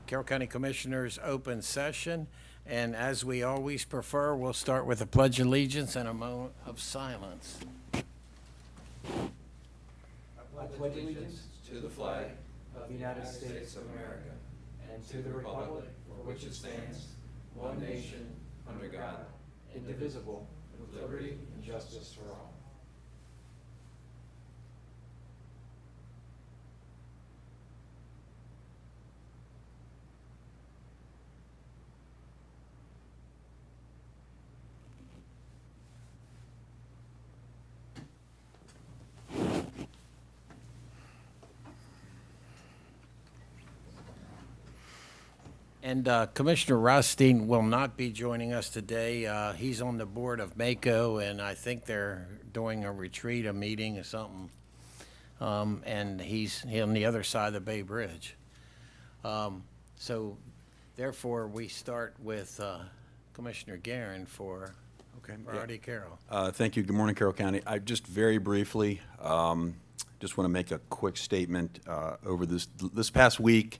Carroll County Commissioners open session. And as we always prefer, we'll start with a pledge of allegiance and a moment of silence. I pledge allegiance to the flag of the United States of America and to the republic for which it stands, one nation, under God, indivisible, with liberty and justice for all. And Commissioner Rothstein will not be joining us today. He's on the board of MACO, and I think they're doing a retreat, a meeting or something. And he's on the other side of the Bay Bridge. So therefore, we start with Commissioner Guerin for Priority Carroll. Thank you. Good morning, Carroll County. I just very briefly just want to make a quick statement. Over this past week,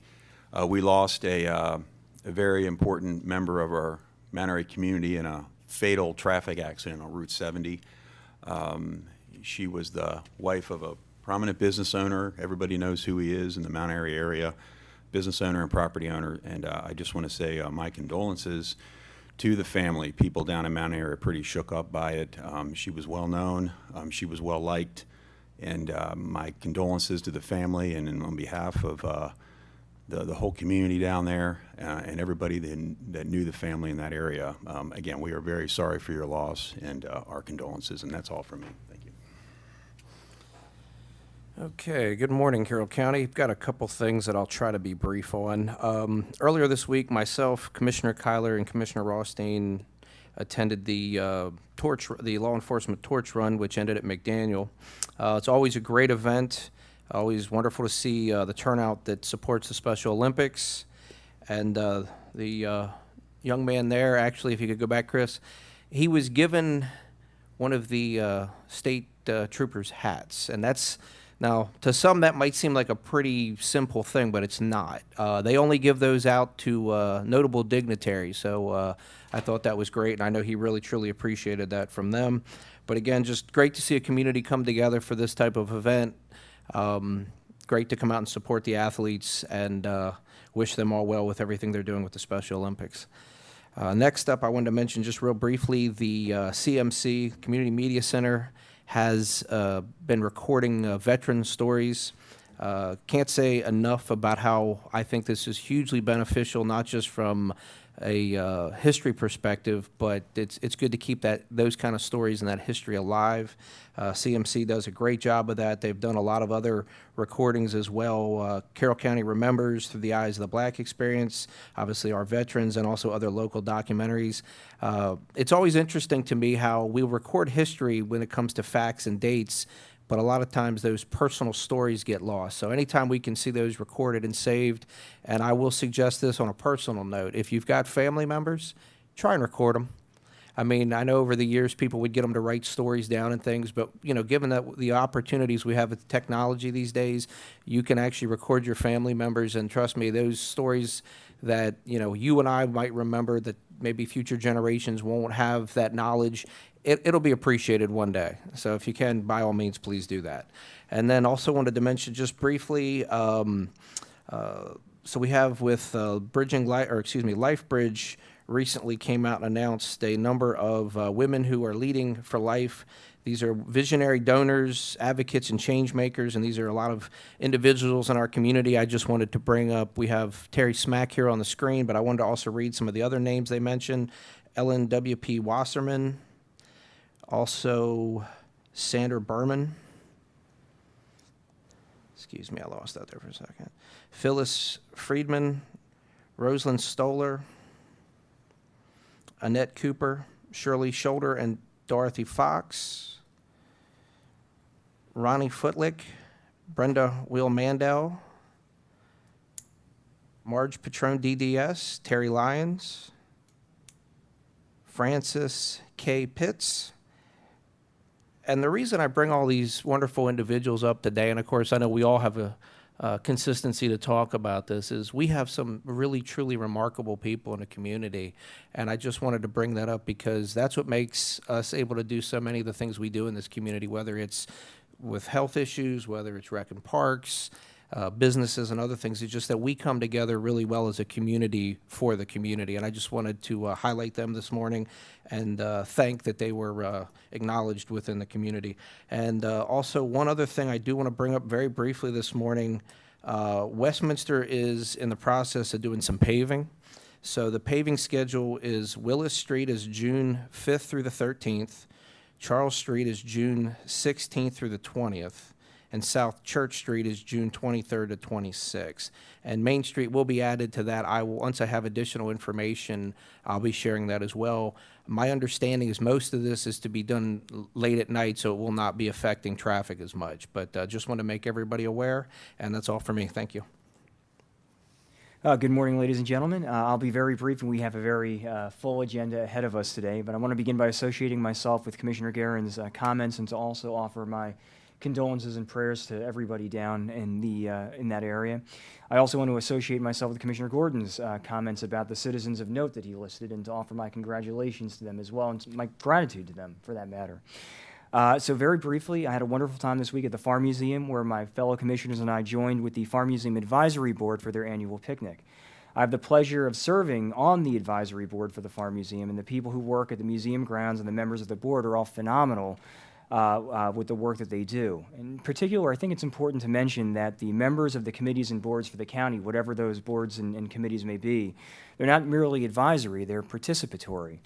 we lost a very important member of our Mount Airy community in a fatal traffic accident on Route 70. She was the wife of a prominent business owner. Everybody knows who he is in the Mount Airy area, business owner and property owner. And I just want to say my condolences to the family. People down in Mount Airy are pretty shook up by it. She was well known. She was well liked. And my condolences to the family and on behalf of the whole community down there and everybody that knew the family in that area. Again, we are very sorry for your loss and our condolences, and that's all from me. Thank you. Okay, good morning, Carroll County. I've got a couple things that I'll try to be brief on. Earlier this week, myself, Commissioner Kyler, and Commissioner Rothstein attended the law enforcement torch run, which ended at McDaniel. It's always a great event. Always wonderful to see the turnout that supports the Special Olympics. And the young man there, actually, if you could go back, Chris, he was given one of the state troopers' hats. And that's, now, to some that might seem like a pretty simple thing, but it's not. They only give those out to notable dignitaries. So I thought that was great, and I know he really, truly appreciated that from them. But again, just great to see a community come together for this type of event. Great to come out and support the athletes and wish them all well with everything they're doing with the Special Olympics. Next up, I wanted to mention just real briefly the CMC, Community Media Center, has been recording veteran stories. Can't say enough about how I think this is hugely beneficial, not just from a history perspective, but it's good to keep those kind of stories and that history alive. CMC does a great job of that. They've done a lot of other recordings as well. Carroll County Remembers, Through the Eyes of the Black Experience, obviously our veterans, and also other local documentaries. It's always interesting to me how we record history when it comes to facts and dates, but a lot of times those personal stories get lost. So anytime we can see those recorded and saved, and I will suggest this on a personal note, if you've got family members, try and record them. I mean, I know over the years people would get them to write stories down and things, but, you know, given that the opportunities we have with technology these days, you can actually record your family members, and trust me, those stories that, you know, you and I might remember that maybe future generations won't have that knowledge, it'll be appreciated one day. So if you can, by all means, please do that. And then also wanted to mention just briefly, so we have with LifeBridge recently came out and announced a number of women who are leading for life. These are visionary donors, advocates, and change makers, and these are a lot of individuals in our community. I just wanted to bring up, we have Terry Smack here on the screen, but I wanted to also read some of the other names they mentioned. Ellen W.P. Wasserman, also Sandra Berman. Excuse me, I lost that there for a second. Phyllis Friedman, Rosalind Stoller, Annette Cooper, Shirley Shoulder, and Dorothy Fox, Ronnie Footlick, Brenda Will Mandel, Marge Patron DDS, Terry Lyons, Francis K. Pitts. And the reason I bring all these wonderful individuals up today, and of course I know we all have consistency to talk about this is we have some really truly remarkable people in the community, and I just wanted to bring that up because that's what makes us able to do so many of the things we do in this community, whether it's with health issues, whether it's rec and parks, businesses and other things. It's just that we come together really well as a community for the community, and I just wanted to highlight them this morning and thank that they were acknowledged within the community. And also, one other thing I do want to bring up very briefly this morning, Westminster is in the process of doing some paving. So the paving schedule is Willis Street is June 5th through the 13th, Charles Street is June 16th through the 20th, and South Church Street is June 23rd to 26th. And Main Street will be added to that. Once I have additional information, I'll be sharing that as well. My understanding is most of this is to be done late at night, so it will not be affecting traffic as much. But just want to make everybody aware, and that's all for me. Thank you. Good morning, ladies and gentlemen. I'll be very brief, and we have a very full agenda ahead of us today. But I want to begin by associating myself with Commissioner Guerin's comments and to also offer my condolences and prayers to everybody down in that area. I also want to associate myself with Commissioner Gordon's comments about the citizens of note that he listed and to offer my congratulations to them as well and my gratitude to them for that matter. So very briefly, I had a wonderful time this week at the Farm Museum where my fellow commissioners and I joined with the Farm Museum Advisory Board for their annual picnic. I have the pleasure of serving on the advisory board for the Farm Museum, and the people who work at the museum grounds and the members of the board are all phenomenal with the work that they do. In particular, I think it's important to mention that the members of the committees and boards for the county, whatever those boards and committees may be, they're not merely advisory, they're participatory.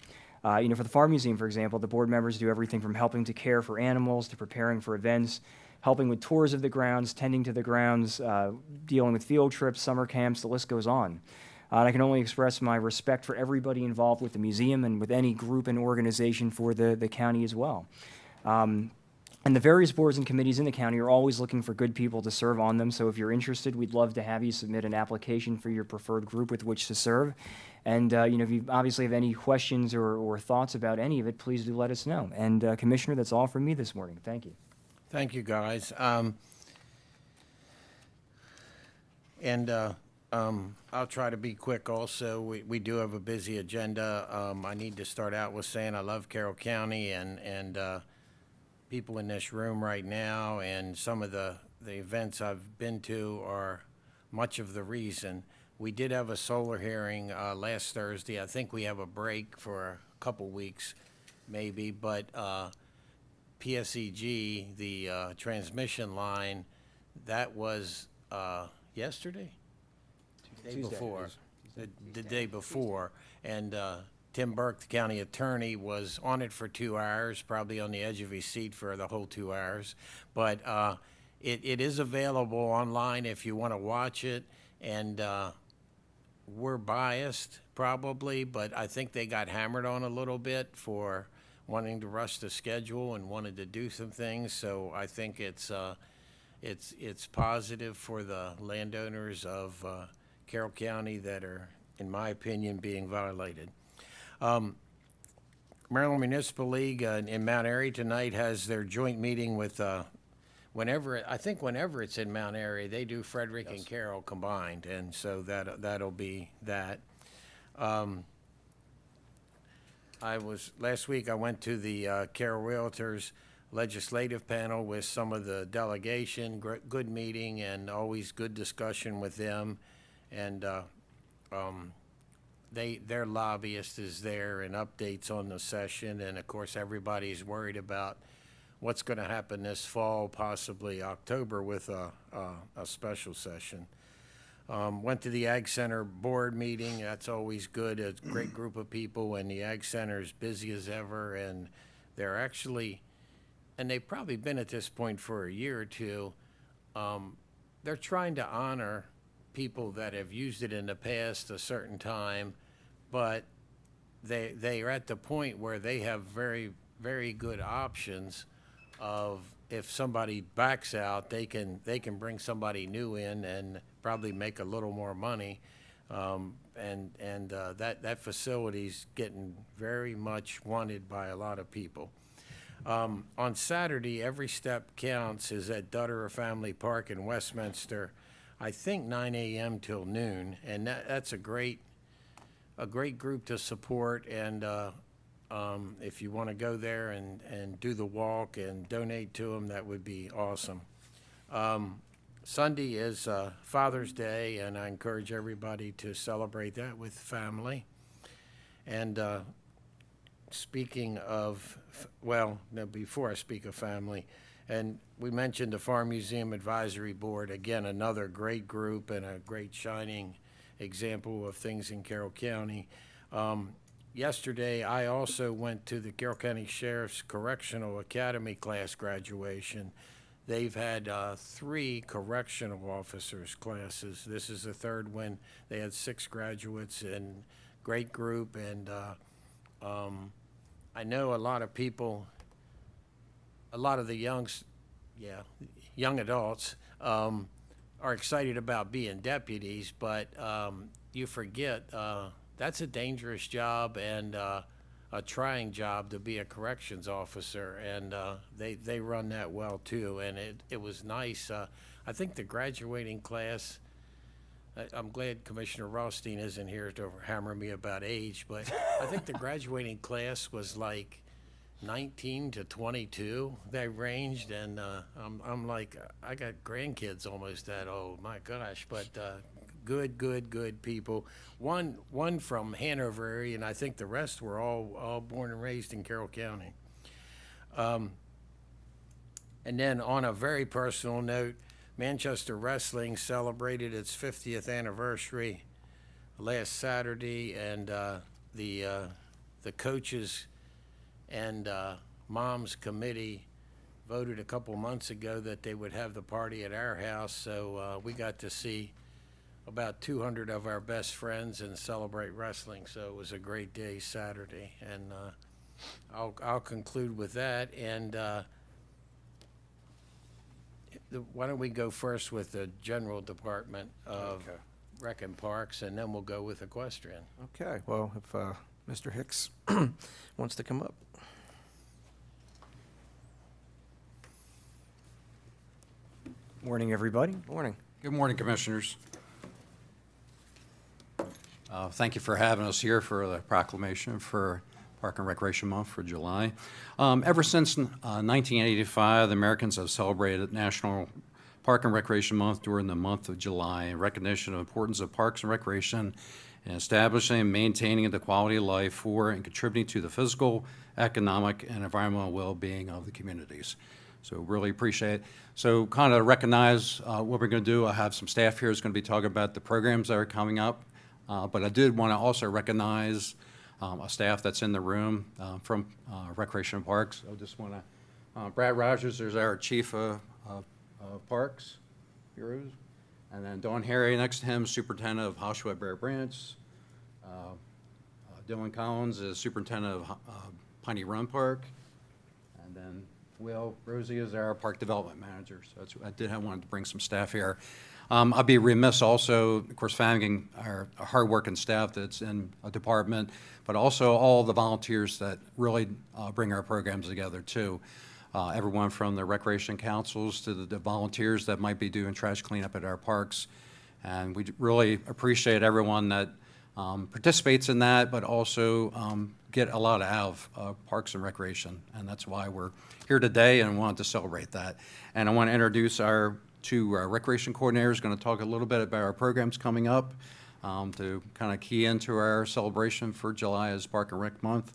For the Farm Museum, for example, the board members do everything from helping to care for animals to preparing for events, helping with tours of the grounds, tending to the grounds, dealing with field trips, summer camps, the list goes on. And I can only express my respect for everybody involved with the museum and with any group and organization for the county as well. And the various boards and committees in the county are always looking for good people to serve on them, so if you're interested, we'd love to have you submit an application for your preferred group with which to serve. And, if you obviously have any questions or thoughts about any of it, please do let us know. And, Commissioner, that's all from me this morning. Thank you. Thank you, guys. I'll try to be quick also. We do have a busy agenda. I need to start out with saying I love Carroll County and people in this room right now, and some of the events I've been to are much of the reason. We did have a solar hearing last Thursday. I think we have a break for a couple weeks maybe, but PSEG, the transmission line, that was yesterday? Day before. The day before. And Tim Burke, the county attorney, was on it for 2 hours, probably on the edge of his seat for the whole 2 hours. But it is available online if you want to watch it. And we're biased, probably, but I think they got hammered on a little bit for wanting to rush the schedule and wanted to do some things. So I think it's positive for the landowners of Carroll County that are, in my opinion, being violated. Maryland Municipal League in Mount Airy tonight has their joint meeting with, whenever it's in Mount Airy, they do Frederick and Carroll combined, and so that'll be that. Last week I went to the Carroll Realtors legislative panel with some of the delegation, good meeting and always good discussion with them. And their lobbyist is there and updates on the session, and of course everybody's worried about what's going to happen this fall, possibly October, with a special session. Went to the Ag Center board meeting. That's always good. A great group of people, and the Ag Center is busy as ever, and they're actually, and they've probably been at this point for a year or two, they're trying to honor people that have used it in the past a certain time, but they are at the point where they have very, very good options of, if somebody backs out, they can bring somebody new in and probably make a little more money. That facility's getting very much wanted by a lot of people. On Saturday, Every Step Counts is at Dutterer Family Park in Westminster. I think 9 a.m. till noon, and that's a great group to support. And if you want to go there and do the walk and donate to them, that would be awesome. Sunday is Father's Day, and I encourage everybody to celebrate that with family. And speaking of, well, no, before I speak of family, and we mentioned the Farm Museum Advisory Board, again, another great group and a great shining example of things in Carroll County. Yesterday, I also went to the Carroll County Sheriff's Correctional Academy class graduation. They've had 3 correctional officers classes. This is the third one. They had 6 graduates, and great group. And I know a lot of people, a lot of the young adults are excited about being deputies, but you forget that's a dangerous job and a trying job to be a corrections officer, and they run that well too. And it was nice. I think the graduating class, I'm glad Commissioner Rothstein isn't here to hammer me about age, but I think the graduating class was like 19 to 22. They ranged, and I'm like, I got grandkids almost that old. My gosh, but good people. One from Hanover area, and I think the rest were all born and raised in Carroll County. And then on a very personal note, Manchester Wrestling celebrated its 50th anniversary last Saturday, and the coaches and Moms Committee voted a couple months ago that they would have the party at our house, so we got to see about 200 of our best friends and celebrate wrestling. So it was a great day Saturday, and I'll conclude with that. And why don't we go first with the General Department of Rec and Parks, and then we'll go with equestrian. Okay, well, if Mr. Hicks wants to come up. Morning, everybody. Morning. Good morning, Commissioners. Thank you for having us here for the proclamation for Park and Recreation Month for July. Ever since 1985, the Americans have celebrated National Park and Recreation Month during the month of July in recognition of the importance of parks and recreation in establishing and maintaining the quality of life for and contributing to the physical, economic, and environmental well-being of the communities. So really appreciate it. So kind of recognize what we're going to do. I have some staff here who's going to be talking about the programs that are coming up. But I did want to also recognize a staff that's in the room from Recreation and Parks. I just want to, Brad Rogers is our Chief of Parks Bureaus. And then Dawn Harry next to him, Superintendent of Hoshua Bear Branch. Dylan Collins is Superintendent of Piney Run Park. And then Will Rosie is our Park Development Manager. So I wanted to bring some staff here. I'd be remiss also, of course, thanking our hardworking staff that's in a department, but also all the volunteers that really bring our programs together too. Everyone from the recreation councils to the volunteers that might be doing trash cleanup at our parks. And we really appreciate everyone that participates in that, but also get a lot out of parks and recreation. And that's why we're here today and wanted to celebrate that. And I want to introduce our 2 recreation coordinators, going to talk a little bit about our programs coming up to kind of key into our celebration for July as Park and Rec Month.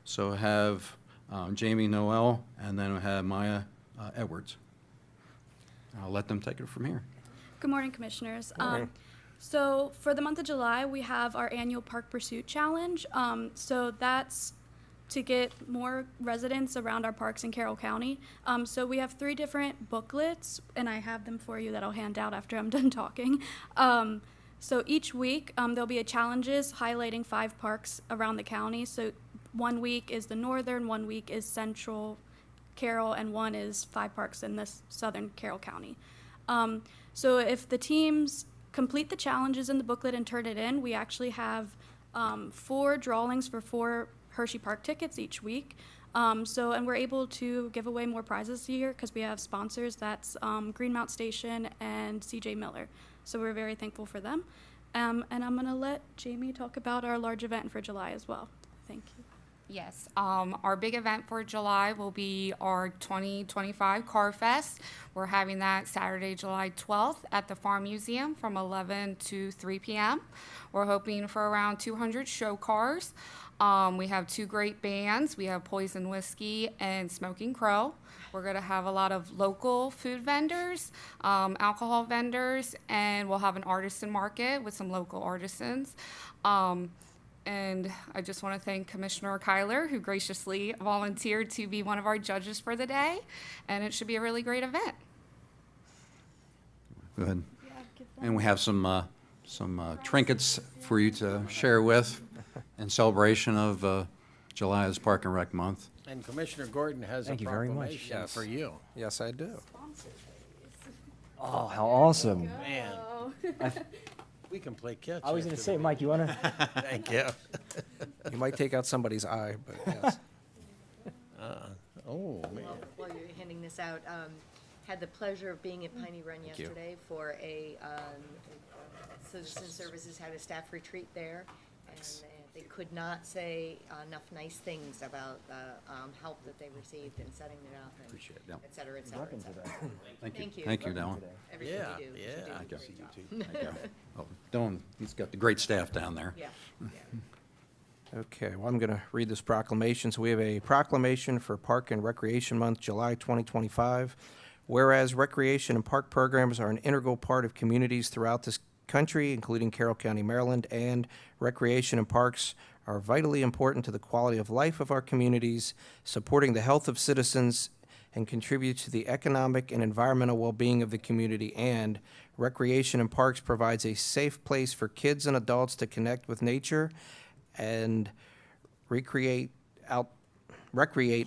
So I have Jamie Noel, and then I have Maya Edwards. I'll let them take it from here. Good morning, Commissioners. Morning. So for the month of July, we have our annual Park Pursuit Challenge. So that's to get more residents around our parks in Carroll County. So we have 3 different booklets, and I have them for you that I'll hand out after I'm done talking. So each week, there'll be challenges highlighting 5 parks around the county. So one week is the northern, one week is central Carroll, and one is 5 parks in the southern Carroll County. So if the teams complete the challenges in the booklet and turn it in, we actually have 4 drawings for 4 Hershey Park tickets each week. And we're able to give away more prizes this year because we have sponsors. That's Greenmount Station and CJ Miller. So we're very thankful for them. And I'm going to let Jamie talk about our large event for July as well. Thank you. Yes, our big event for July will be our 2025 Car Fest. We're having that Saturday, July 12th at the Farm Museum from 11 to 3 p.m. We're hoping for around 200 show cars. We have two great bands. We have Poison Whiskey and Smoking Crow. We're going to have a lot of local food vendors, alcohol vendors, and we'll have an artisan market with some local artisans. And I just want to thank Commissioner Kyler, who graciously volunteered to be one of our judges for the day. And it should be a really great event. Go ahead. And we have some trinkets for you to share with in celebration of July as Park and Rec Month. And Commissioner Gordon has a Thank you very much. proclamation Yes. for you. Yes, I do. Oh, how awesome. Man, we can play catch. I was going to after say, the Mike, you want to? meeting. Thank you. You might take out somebody's eye, but yes. Oh, man. While you're handing this out, had the pleasure of being at Piney Run Thank you. yesterday for a, Citizen Services had a staff retreat there. And they could not say enough nice things about the help that they received in setting it up and Appreciate it, yeah. et cetera, et cetera, et cetera. Thank you. Thank you. Dylan. Everything Yeah, you do. yeah. you do Thank you. a great job. Thank you. Oh, Dylan, he's got the great staff down there. Yeah, yeah. Okay, well, I'm going to read this proclamation. So we have a proclamation for Park and Recreation Month, July 2025. Whereas recreation and park programs are an integral part of communities throughout this country, including Carroll County, Maryland, and recreation and parks are vitally important to the quality of life of our communities, supporting the health of citizens, and contribute to the economic and environmental well-being of the community. And recreation and parks provides a safe place for kids and adults to connect with nature and recreate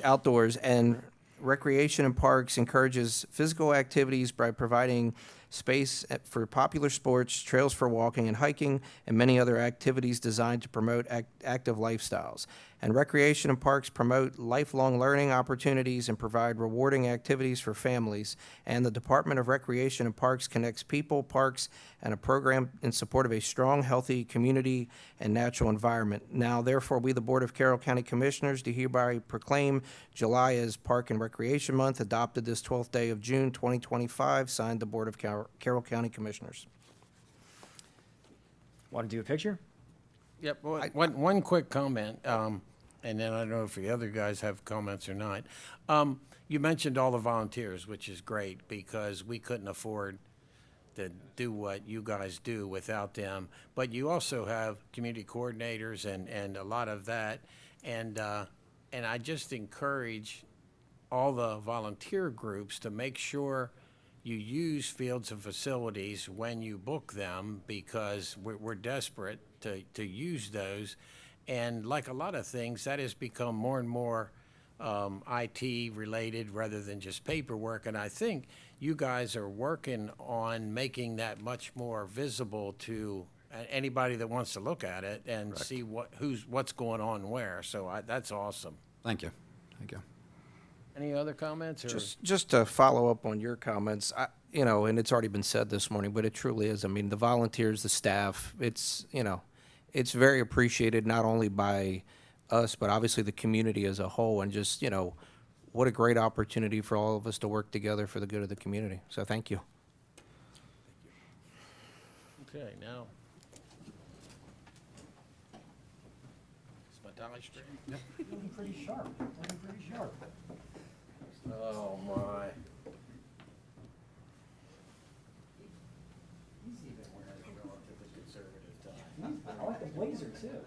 outdoors. And recreation and parks encourages physical activities by providing space for popular sports, trails for walking and hiking, and many other activities designed to promote active lifestyles. And recreation and parks promote lifelong learning opportunities and provide rewarding activities for families. And the Department of Recreation and Parks connects people, parks, and a program in support of a strong, healthy community and natural environment. Now, therefore, we, the Board of Carroll County Commissioners, do hereby proclaim July as Park and Recreation Month, adopted this 12th day of June 2025, signed the Board of Carroll County Commissioners. Want to do a picture? Yep, one quick comment, and then I don't know if the other guys have comments or not. You mentioned all the volunteers, which is great, because we couldn't afford to do what you guys do without them. But you also have community coordinators and a lot of that. And I just encourage all the volunteer groups to make sure you use fields and facilities when you book them, because we're desperate to use those. And like a lot of things, that has become more and more IT related rather than just paperwork. And I think you guys are working on making that much more visible to anybody that wants to look at it and see what's going on where. So that's awesome. Thank you. Thank you. Any other comments? Or? Just to follow up on your comments, and it's already been said this morning, but it truly is. I mean, the volunteers, the staff, it's very appreciated, not only by us, but obviously the community as a whole, and just, what a great opportunity for all of us to work together for the good of the community. So thank you. Okay, now. Is my tie straight? Looking pretty sharp. Looking pretty sharp. Oh, my. He's even Wearing a relatively conservative tie. I like the blazer too.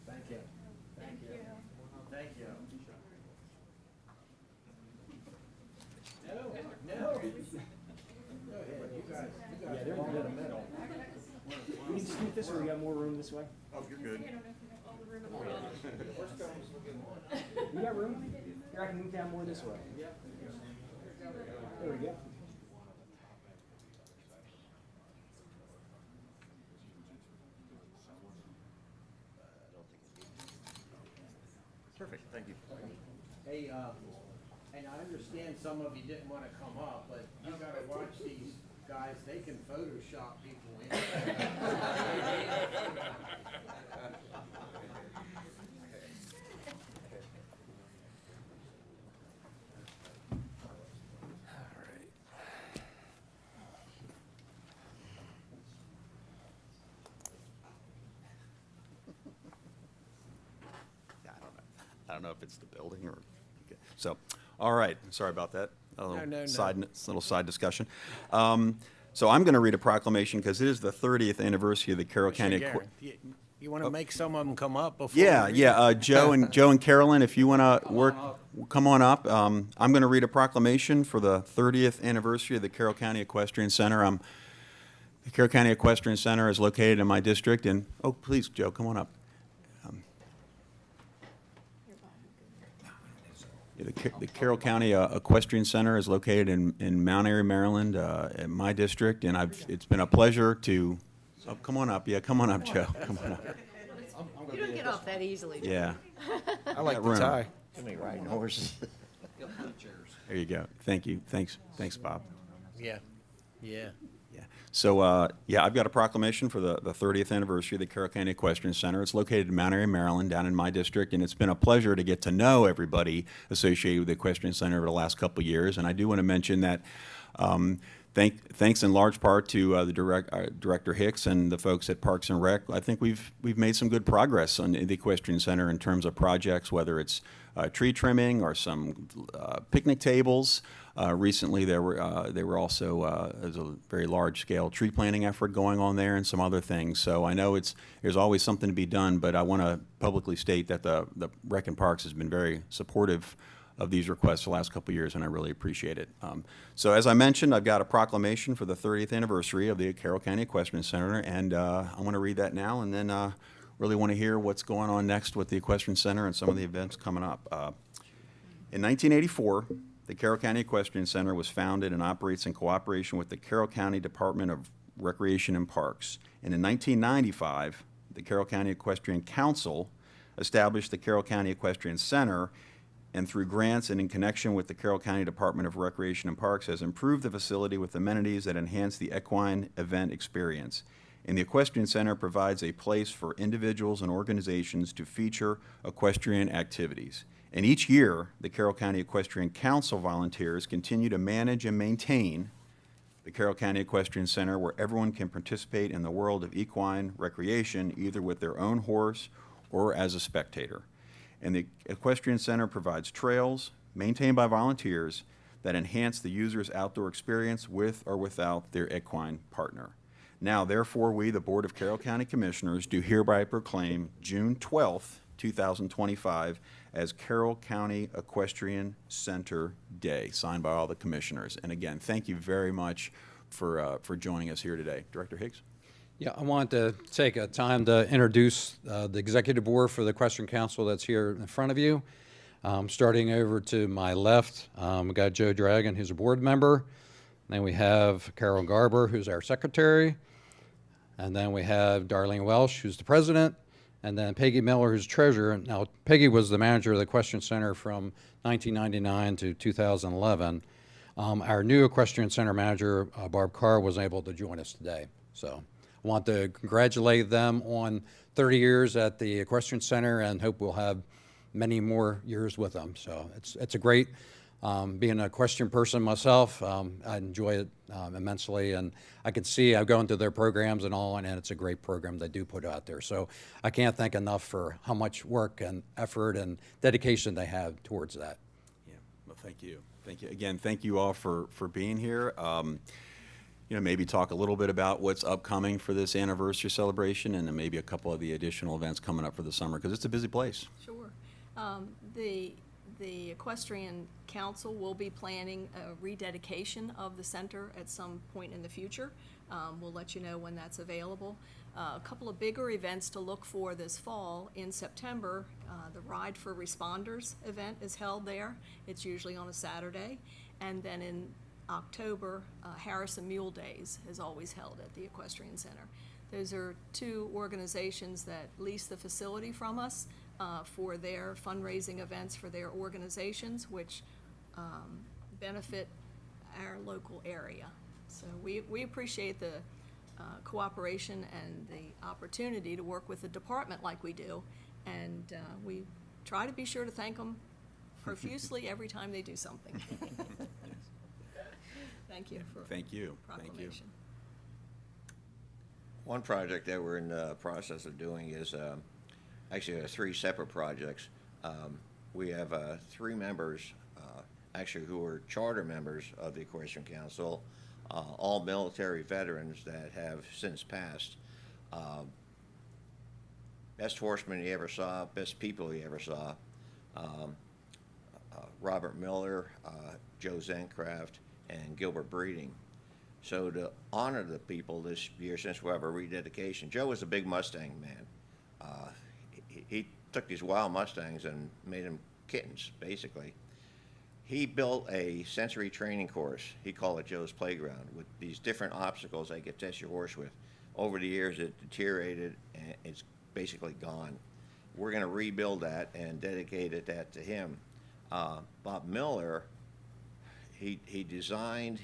Thank you. Thank you. Thank you. No. Go ahead, you guys belong in the middle. We can scoot this, or we got more room this way. Oh, you're good. You got room? Here, I can move down more this way. There we go. Perfect, thank you. Hey, And I understand some of you didn't want to come up, but you gotta watch these guys, they can Photoshop people in. I don't know if it's the building or, okay. So, all right, sorry about that. A little No. little side discussion. So I'm going to read a proclamation because it is the 30th anniversary of the Carroll County. Garen, you want to make some of them come up before? Yeah, we read yeah. Joe and Carolyn, if you want to work, come on up. I'm going to read a proclamation for the 30th anniversary of the Carroll County Equestrian Center. The Carroll County Equestrian Center is located in my district, and oh, please, Joe, come on up. The Carroll County Equestrian Center is located in Mount Airy, Maryland, in my district, and it's been a pleasure to. Oh, come on up. Yeah, come on up, Joe. Come on up. You don't get off that easily. Yeah. I like That the room. tie. Riding horses. There you go. Thank you. Thanks, Bob. Yeah, yeah. Yeah. So, yeah, I've got a proclamation for the 30th anniversary of the Carroll County Equestrian Center. It's located in Mount Airy, Maryland, down in my district, and it's been a pleasure to get to know everybody associated with the Equestrian Center over the last couple of years. And I do want to mention that thanks in large part to the Director Hicks and the folks at Parks and Rec. I think we've made some good progress on the Equestrian Center in terms of projects, whether it's tree trimming or some picnic tables. Recently, there were also there's a very large-scale tree planting effort going on there and some other things. So I know there's always something to be done, but I want to publicly state that the Rec and Parks has been very supportive of these requests the last couple of years, and I really appreciate it. So as I mentioned, I've got a proclamation for the 30th anniversary of the Carroll County Equestrian Center, and I want to read that now, and then really want to hear what's going on next with the Equestrian Center and some of the events coming up. In 1984, the Carroll County Equestrian Center was founded and operates in cooperation with the Carroll County Department of Recreation and Parks. And in 1995, the Carroll County Equestrian Council established the Carroll County Equestrian Center, and through grants and in connection with the Carroll County Department of Recreation and Parks has improved the facility with amenities that enhance the equine event experience. And the Equestrian Center provides a place for individuals and organizations to feature equestrian activities. And each year, the Carroll County Equestrian Council volunteers continue to manage and maintain the Carroll County Equestrian Center, where everyone can participate in the world of equine recreation, either with their own horse or as a spectator. And the Equestrian Center provides trails maintained by volunteers that enhance the user's outdoor experience with or without their equine partner. Now, therefore, we, the Board of Carroll County Commissioners, do hereby proclaim June 12th, 2025, as Carroll County Equestrian Center Day, signed by all the commissioners. And again, thank you very much for joining us here today. Director Higgs? Yeah, I want to take a time to introduce the executive board for the Equestrian Council that's here in front of you. Starting over to my left, we got Joe Dragon, who's a board member. Then we have Carol Garber, who's our secretary. And then we have Darlene Welsh, who's the president. And then Peggy Miller, who's treasurer. Now, Peggy was the manager of the Equestrian Center from 1999 to 2011. Our new Equestrian Center manager, Barb Carr, was able to join us today. So I want to congratulate them on 30 years at the Equestrian Center and hope we'll have many more years with them. So it's a great, being an equestrian person myself, I enjoy it immensely, and I can see, I've gone to their programs and all, and it's a great program they do put out there. So I can't thank enough for how much work and effort and dedication they have towards that. Yeah, well, thank you. Thank you. Again, thank you all for being here. You know, maybe talk a little bit about what's upcoming for this anniversary celebration, and then maybe a couple of the additional events coming up for the summer, because it's a busy place. Sure. The Equestrian Council will be planning a rededication of the center at some point in the future. We'll let you know when that's available. A couple of bigger events to look for this fall. In September, the Ride for Responders event is held there. It's usually on a Saturday. And then in October, Harrison Mule Days is always held at the Equestrian Center. Those are two organizations that lease the facility from us for their fundraising events for their organizations, which benefit our local area. So we appreciate the cooperation and the opportunity to work with a department like we do, and we try to be sure to thank them profusely every time they do something. Thank you for Thank you. Thank you. proclamation. One project that we're in the process of doing is, actually, 3 separate projects. We have 3 members, actually, who are charter members of the Equestrian Council, all military veterans that have since passed. Best horseman you ever saw, best people you ever saw. Robert Miller, Joe Zencraft, and Gilbert Breeding. So to honor the people this year, since we have a rededication, Joe was a big Mustang man. He took these wild Mustangs and made them kittens, basically. He built a sensory training course. He called it Joe's Playground, with these different obstacles they could test your horse with. Over the years, it deteriorated, and it's basically gone. We're going to rebuild that and dedicate that to him. Bob Miller, he designed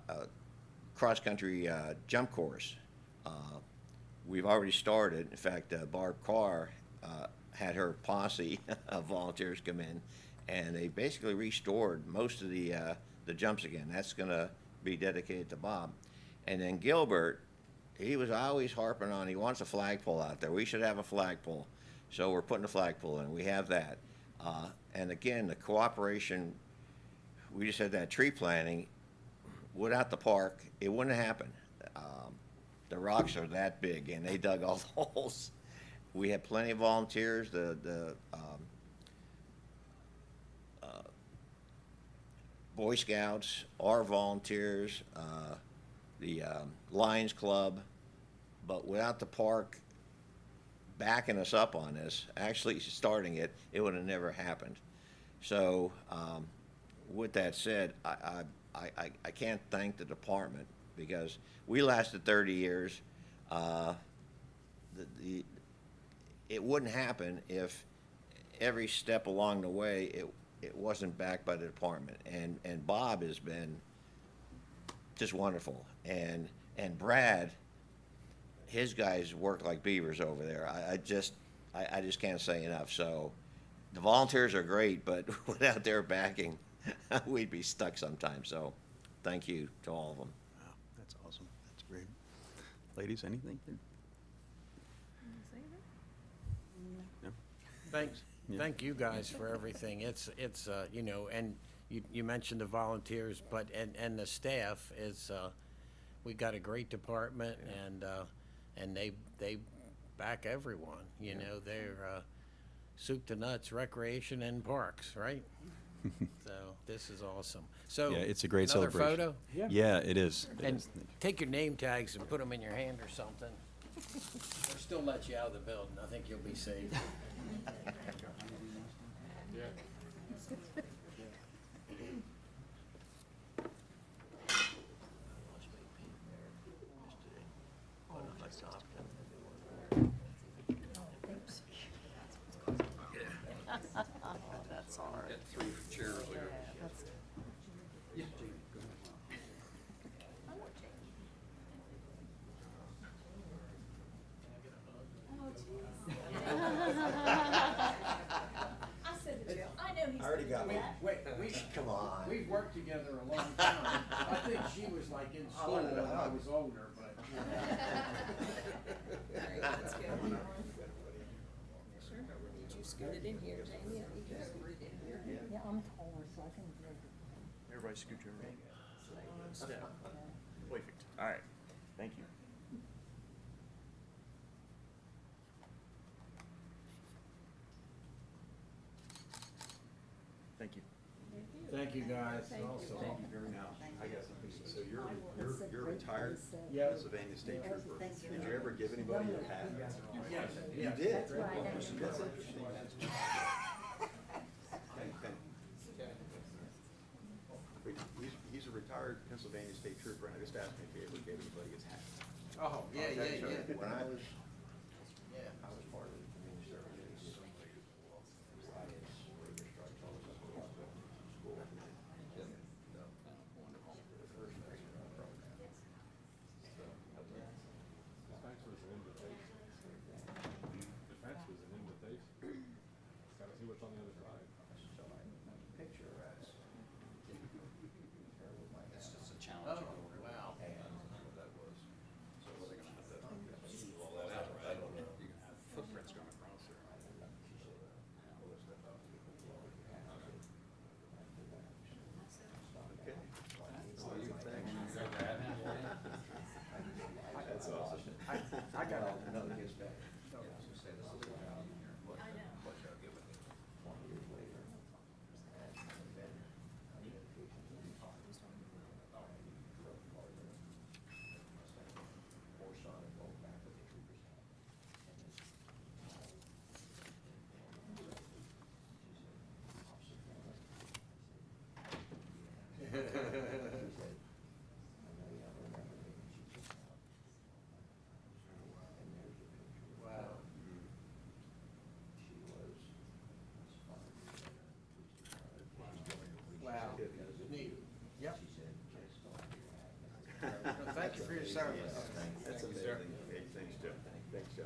a cross-country jump course. We've already started. In fact, Barb Carr had her posse of volunteers come in, and they basically restored most of the jumps again. That's going to be dedicated to Bob. And then Gilbert, he was always harping on, he wants a flagpole out there. We should have a flagpole. So we're putting a flagpole in. We have that. And again, the cooperation, we just had that tree planting. Without the park, it wouldn't happen. The rocks are that big, and they dug all the holes. We had plenty of volunteers. The Boy Scouts, our volunteers, the Lions Club, but without the park backing us up on this, actually starting it, it would have never happened. So, with that said, I can't thank the department, because we lasted 30 years. It wouldn't happen if every step along the way it wasn't backed by the department. And Bob has been just wonderful. And Brad, his guys work like beavers over there. I just can't say enough. So the volunteers are great, but without their backing, we'd be stuck sometimes. So thank you to all of them. Wow, that's awesome. That's great. Ladies, anything? No? Thank you guys for everything. It's you know, and you mentioned the volunteers, but and the staff is, we got a great department, and they back everyone. You know, they're soup to nuts, recreation and parks, right? So this is awesome. So Yeah, it's a great another celebration. photo? Yeah, it is. It And is. take your name tags and put them in your hand or something. Or still let you out of the building. I think you'll be safe. That's all right. Get 3 chairs there. Yeah. I said it, Joe. I know he's. I already got one. Come on. We've worked together a long time. I think she was like in school when I was older, but. That's good. Sure. Did you scoot it in here, Jamie? You can scoot it in here. Yeah, I'm taller, so I can. Everybody scoot your ring. Step. Perfect. All right. Thank you. Thank you. Thank you, guys, also. Thank you very much. I got something. So you're retired Yeah. Pennsylvania State Trooper. Did you ever give anybody a hat? Yes, You yes. did? That's right. That's interesting. He's a retired Pennsylvania State Trooper, and I just asked him if he ever gave anybody his hat. Oh, yeah. When I was Yeah. part of the community service, That's amazing. Thanks, Joe. Thanks, Joe.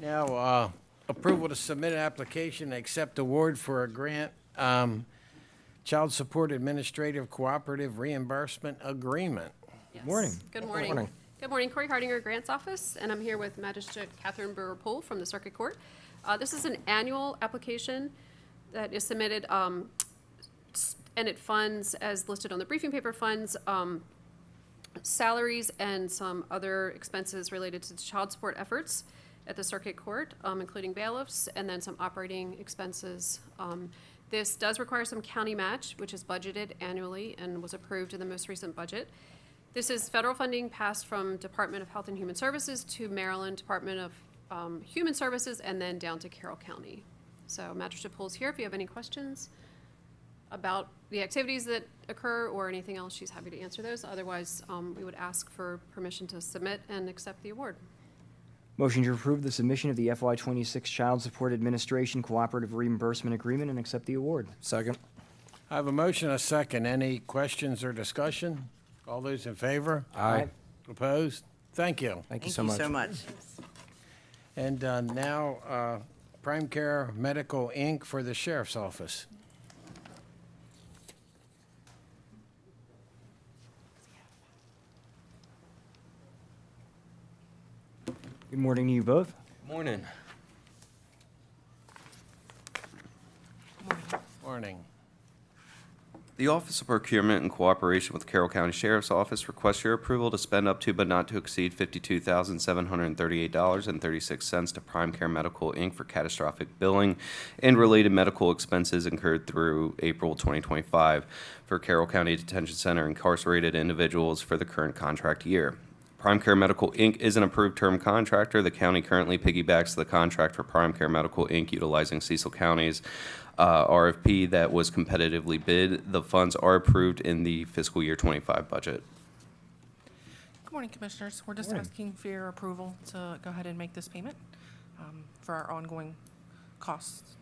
Now, approval to submit an application and accept award for a grant, Child Support Administrative Cooperative Reimbursement Agreement. Good morning. Good morning. morning. Good morning, Corey Hardinger, Grants Office, and I'm here with Magistrate Catherine Brewer-Poole from the Circuit Court. This is an annual application that is submitted, and it funds, as listed on the briefing paper, funds salaries and some other expenses related to child support efforts at the Circuit Court, including bailiffs, and then some operating expenses. This does require some county match, which is budgeted annually and was approved in the most recent budget. This is federal funding passed from Department of Health and Human Services to Maryland Department of Human Services and then down to Carroll County. So Magistrate Poole's here if you have any questions about the activities that occur or anything else, she's happy to answer those. Otherwise, we would ask for permission to submit and accept the award. Motion to approve the submission of the FY26 Child Support Administration Cooperative Reimbursement Agreement and accept the award. Second. I have a motion, a second. Any questions or discussion? All those in favor? Aye. Opposed? Thank you. Thank you so much. And now, Prime Care Medical, Inc. for the Sheriff's Office. Good morning to you both. Morning. Morning. The Office of Procurement, in cooperation with Carroll County Sheriff's Office, requests your approval to spend up to but not to exceed $52,738.36 to Prime Care Medical, Inc. for catastrophic billing and related medical expenses incurred through April 2025 for Carroll County Detention Center incarcerated individuals for the current contract year. Prime Care Medical, Inc. is an approved term contractor. The county currently piggybacks the contract for Prime Care Medical, Inc., utilizing Cecil County's RFP that was competitively bid. The funds are approved in the fiscal year 25 budget. Good morning, Commissioners. We're just Morning. asking for your approval to go ahead and make this payment for our ongoing costs.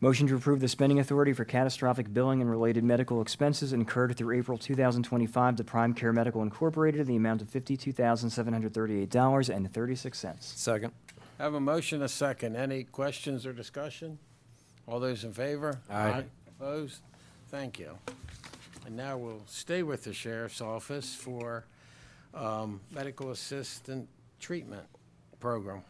Motion to approve the spending authority for catastrophic billing and related medical expenses incurred through April 2025 to Prime Care Medical Incorporated in the amount of $52,738.36. Second. I have a motion, a second. Any questions or discussion? All those in favor? Aye. Opposed? Thank you. And now we'll stay with the Sheriff's Office for Medical Assistant Treatment Program.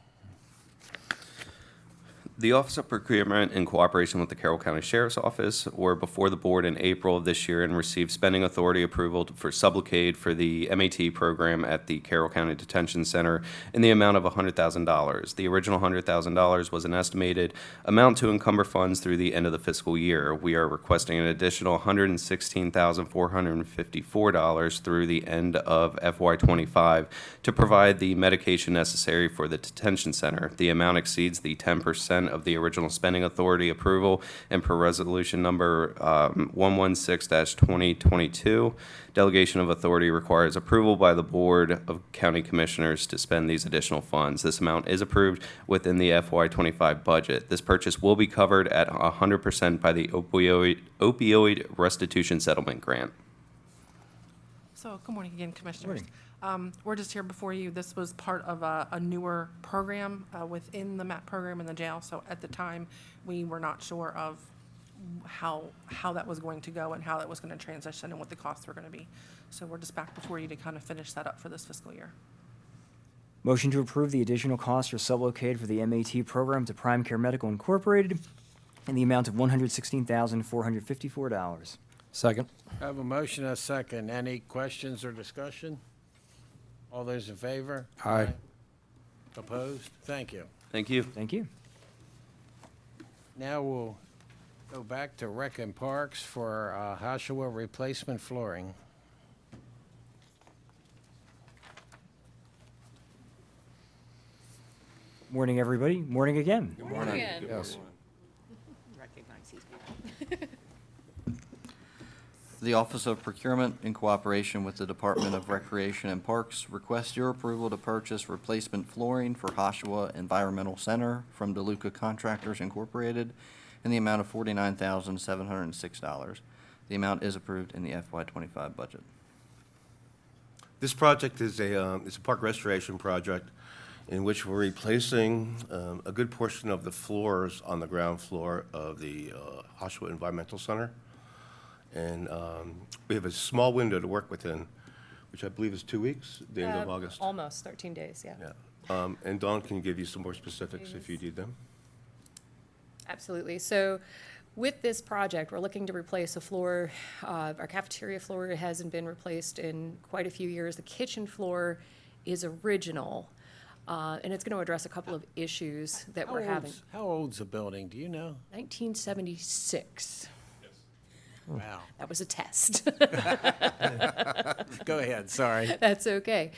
The Office of Procurement, in cooperation with the Carroll County Sheriff's Office, were before the board in April of this year and received spending authority approval for SUBLOCADE for the MAT program at the Carroll County Detention Center in the amount of $100,000. The original $100,000 was an estimated amount to encumber funds through the end of the fiscal year. We are requesting an additional $116,454 through the end of FY25 to provide the medication necessary for the detention center. The amount exceeds the 10% of the original spending authority approval, and per resolution number 116-2022, delegation of authority requires approval by the Board of County Commissioners to spend these additional funds. This amount is approved within the FY25 budget. This purchase will be covered at 100% by the opioid restitution settlement grant. So, good morning again, Commissioners. We're just here before you. This was part of a newer program within the MAP program in the jail. So at the time, we were not sure of how that was going to go and how that was going to transition and what the costs were going to be. So we're just back before you to kind of finish that up for this fiscal year. Motion to approve the additional cost for SUBLOCADE for the MAT program to Prime Care Medical Incorporated in the amount of $116,454. Second. I have a motion, a second. Any questions or discussion? All those in favor? Aye. Opposed? Thank you. Thank you. Thank you. Now we'll go back to Rec and Parks for Hashua replacement flooring. Morning, everybody. Morning again. Good morning. Yes. Recognize these people. The Office of Procurement, in cooperation with the Department of Recreation and Parks, requests your approval to purchase replacement flooring for Hoshawa Environmental Center from DeLuca Contractors Incorporated in the amount of $49,706. The amount is approved in the FY25 budget. This project is it's a park restoration project in which we're replacing a good portion of the floors on the ground floor of the Hoshawa Environmental Center. And we have a small window to work within, which I believe is 2 weeks, the end of August. Almost 13 days, yeah. Yeah. And Dawn can give you some more specifics if you need them. Absolutely. So with this project, we're looking to replace a floor. Our cafeteria floor hasn't been replaced in quite a few years. The kitchen floor is original, and it's going to address a couple of issues that we're having. How old's the building, do you know? 1976. Wow. That was a test. Go ahead, sorry. That's okay.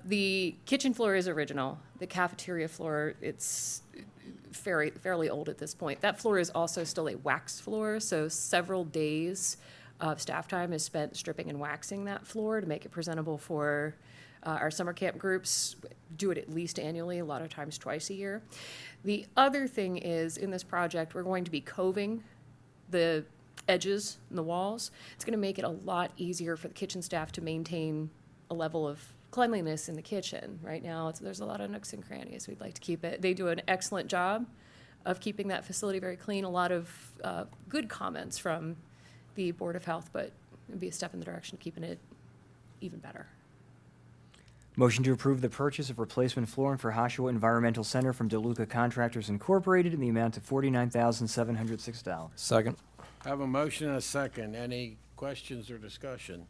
The kitchen floor is original. The cafeteria floor, it's fairly old at this point. That floor is also still a wax floor, so several days of staff time is spent stripping and waxing that floor to make it presentable for our summer camp groups. Do it at least annually, a lot of times twice a year. The other thing is, in this project, we're going to be coving the edges and the walls. It's going to make it a lot easier for the kitchen staff to maintain a level of cleanliness in the kitchen. Right now, there's a lot of nooks and crannies. We'd like to keep it. They do an excellent job of keeping that facility very clean. A lot of good comments from the Board of Health, but it would be a step in the direction of keeping it even better. Motion to approve the purchase of replacement flooring for Hoshawa Environmental Center from DeLuca Contractors Incorporated in the amount of $49,706. Second. I have a motion and a second. Any questions or discussion?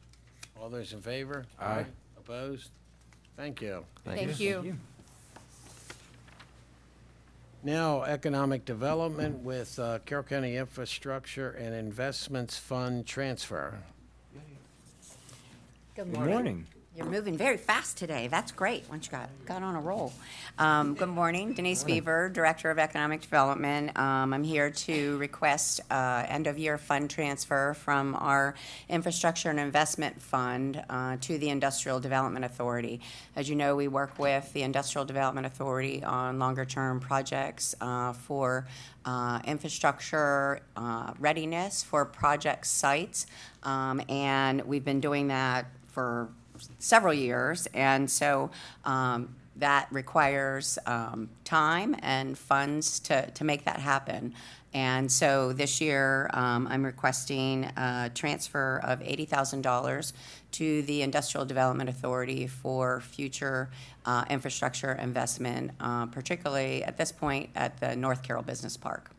All those in favor? Aye. Opposed? Thank you. Thank you. Now, economic development with Carroll County Infrastructure and Investments Fund transfer. Good Good morning. You're moving very fast today. That's great, once you got on a roll. Good morning, Denise Beaver, Director of Economic Development. I'm here to request end-of-year fund transfer from our Infrastructure and Investment Fund to the Industrial Development Authority. As you know, we work with the Industrial Development Authority on longer-term projects for infrastructure readiness for project sites, and we've been doing that for several years, and so that requires time and funds to make that happen. And so this year, I'm requesting a transfer of $80,000 to the Industrial Development Authority for future infrastructure investment, particularly at this point at the North Carroll Business Park.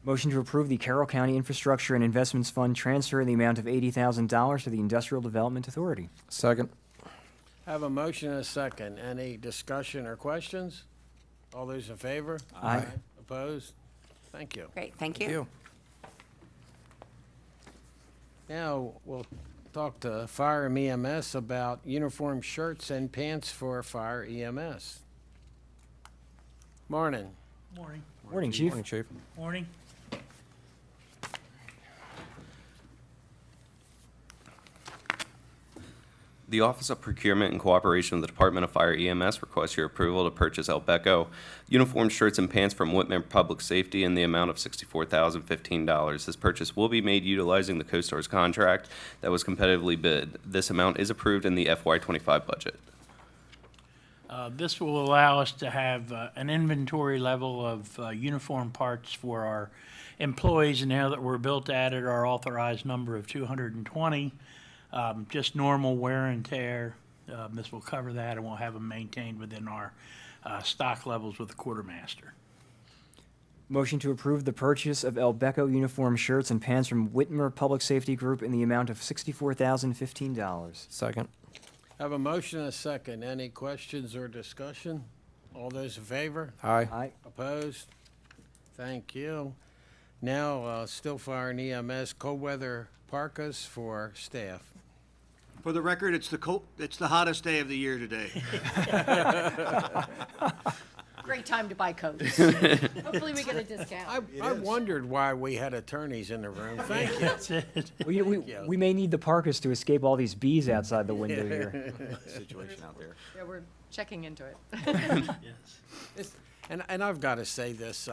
Motion to approve the Carroll County Infrastructure and Investments Fund transfer in the amount of $80,000 to the Industrial Development Authority. Second. I have a motion and a second. Any discussion or questions? All those in favor? Aye. Opposed? Thank you. Great, thank you. Now, we'll talk to Fire and EMS about uniform shirts and pants for Fire EMS. Morning. Morning. Morning, Chief. Morning, Chief. Morning. The Office of Procurement, in cooperation with the Department of Fire EMS, requests your approval to purchase Elbeco uniform shirts and pants from Whitman Public Safety in the amount of $64,015. This purchase will be made utilizing the CoStar's contract that was competitively bid. This amount is approved in the FY25 budget. This will allow us to have an inventory level of uniform parts for our employees, and now that we're built at it, our authorized number of 220. Just normal wear and tear. This will cover that, and we'll have them maintained within our stock levels with the quartermaster. Motion to approve the purchase of Elbeco uniform shirts and pants from Whitmer Public Safety Group in the amount of $64,015. Second. I have a motion and a second. Any questions or discussion? All those in favor? Aye. Aye. Opposed? Thank you. Now, still Fire and EMS cold weather parkas for staff. For the record, it's the hottest day of the year today. Great time to buy coats. Hopefully we get a discount. I wondered why we had attorneys in the room. Thank you. That's it. We may need the parkas to escape all these bees outside the window here. Situation out there. Yeah, we're checking into it. It's- And I've got to say this,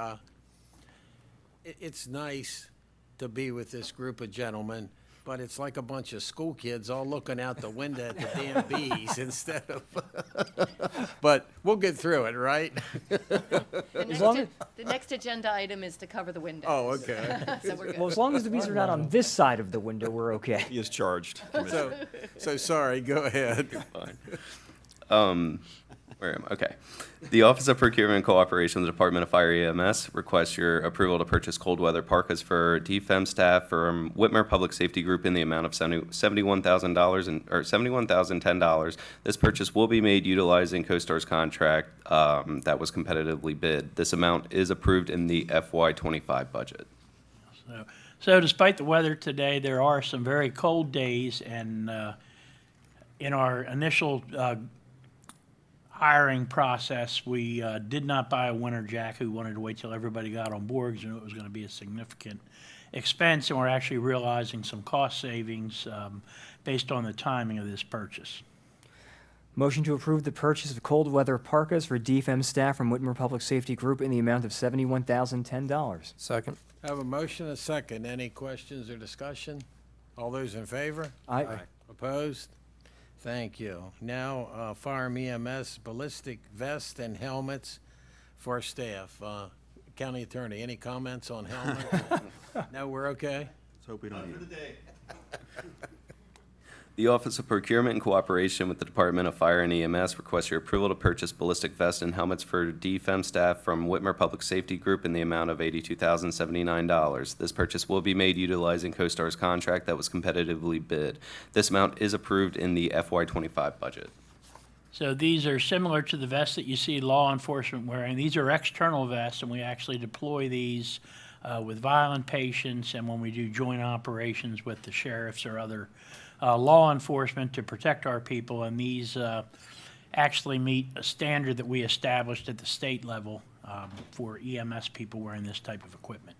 it's nice to be with this group of gentlemen, but it's like a bunch of school kids all looking out the window at the damn bees instead of, but we'll get through it, right? The next agenda item is to cover the windows. Oh, okay. So we're good. Well, as long as the bees are not on this side of the window, we're okay. He is charged, Commissioner. So sorry, go ahead. Fine. Where am I? Okay. The Office of Procurement and Cooperation with the Department of Fire EMS requests your approval to purchase cold weather parkas for DFEM staff from Whitmer Public Safety Group in the amount of $71,000 or $71,010. This purchase will be made utilizing CoStar's contract that was competitively bid. This amount is approved in the FY25 budget. So despite the weather today, there are some very cold days, and in our initial hiring process, we did not buy a winter jacket. We wanted to wait till everybody got on board because we knew it was going to be a significant expense, and we're actually realizing some cost savings based on the timing of this purchase. Motion to approve the purchase of cold weather parkas for DFM staff from Whitmer Public Safety Group in the amount of $71,010. Second. Have a motion, a second. Any questions or discussion? All those in favor? Aye. Opposed? Thank you. Now, Fire EMS ballistic vest and helmets for staff. County Attorney, any comments on helmets? No, we're okay? Let's hope we don't need it. The Office of Procurement in cooperation with the Department of Fire and EMS requests your approval to purchase ballistic vests and helmets for DFEM staff from Whitmer Public Safety Group in the amount of $82,079. This purchase will be made utilizing CoStar's contract that was competitively bid. This amount is approved in the FY25 budget. So these are similar to the vests that you see law enforcement wearing. These are external vests, and we actually deploy these with violent patients and when we do joint operations with the sheriffs or other law enforcement to protect our people. And these actually meet a standard that we established at the state level for EMS people wearing this type of equipment.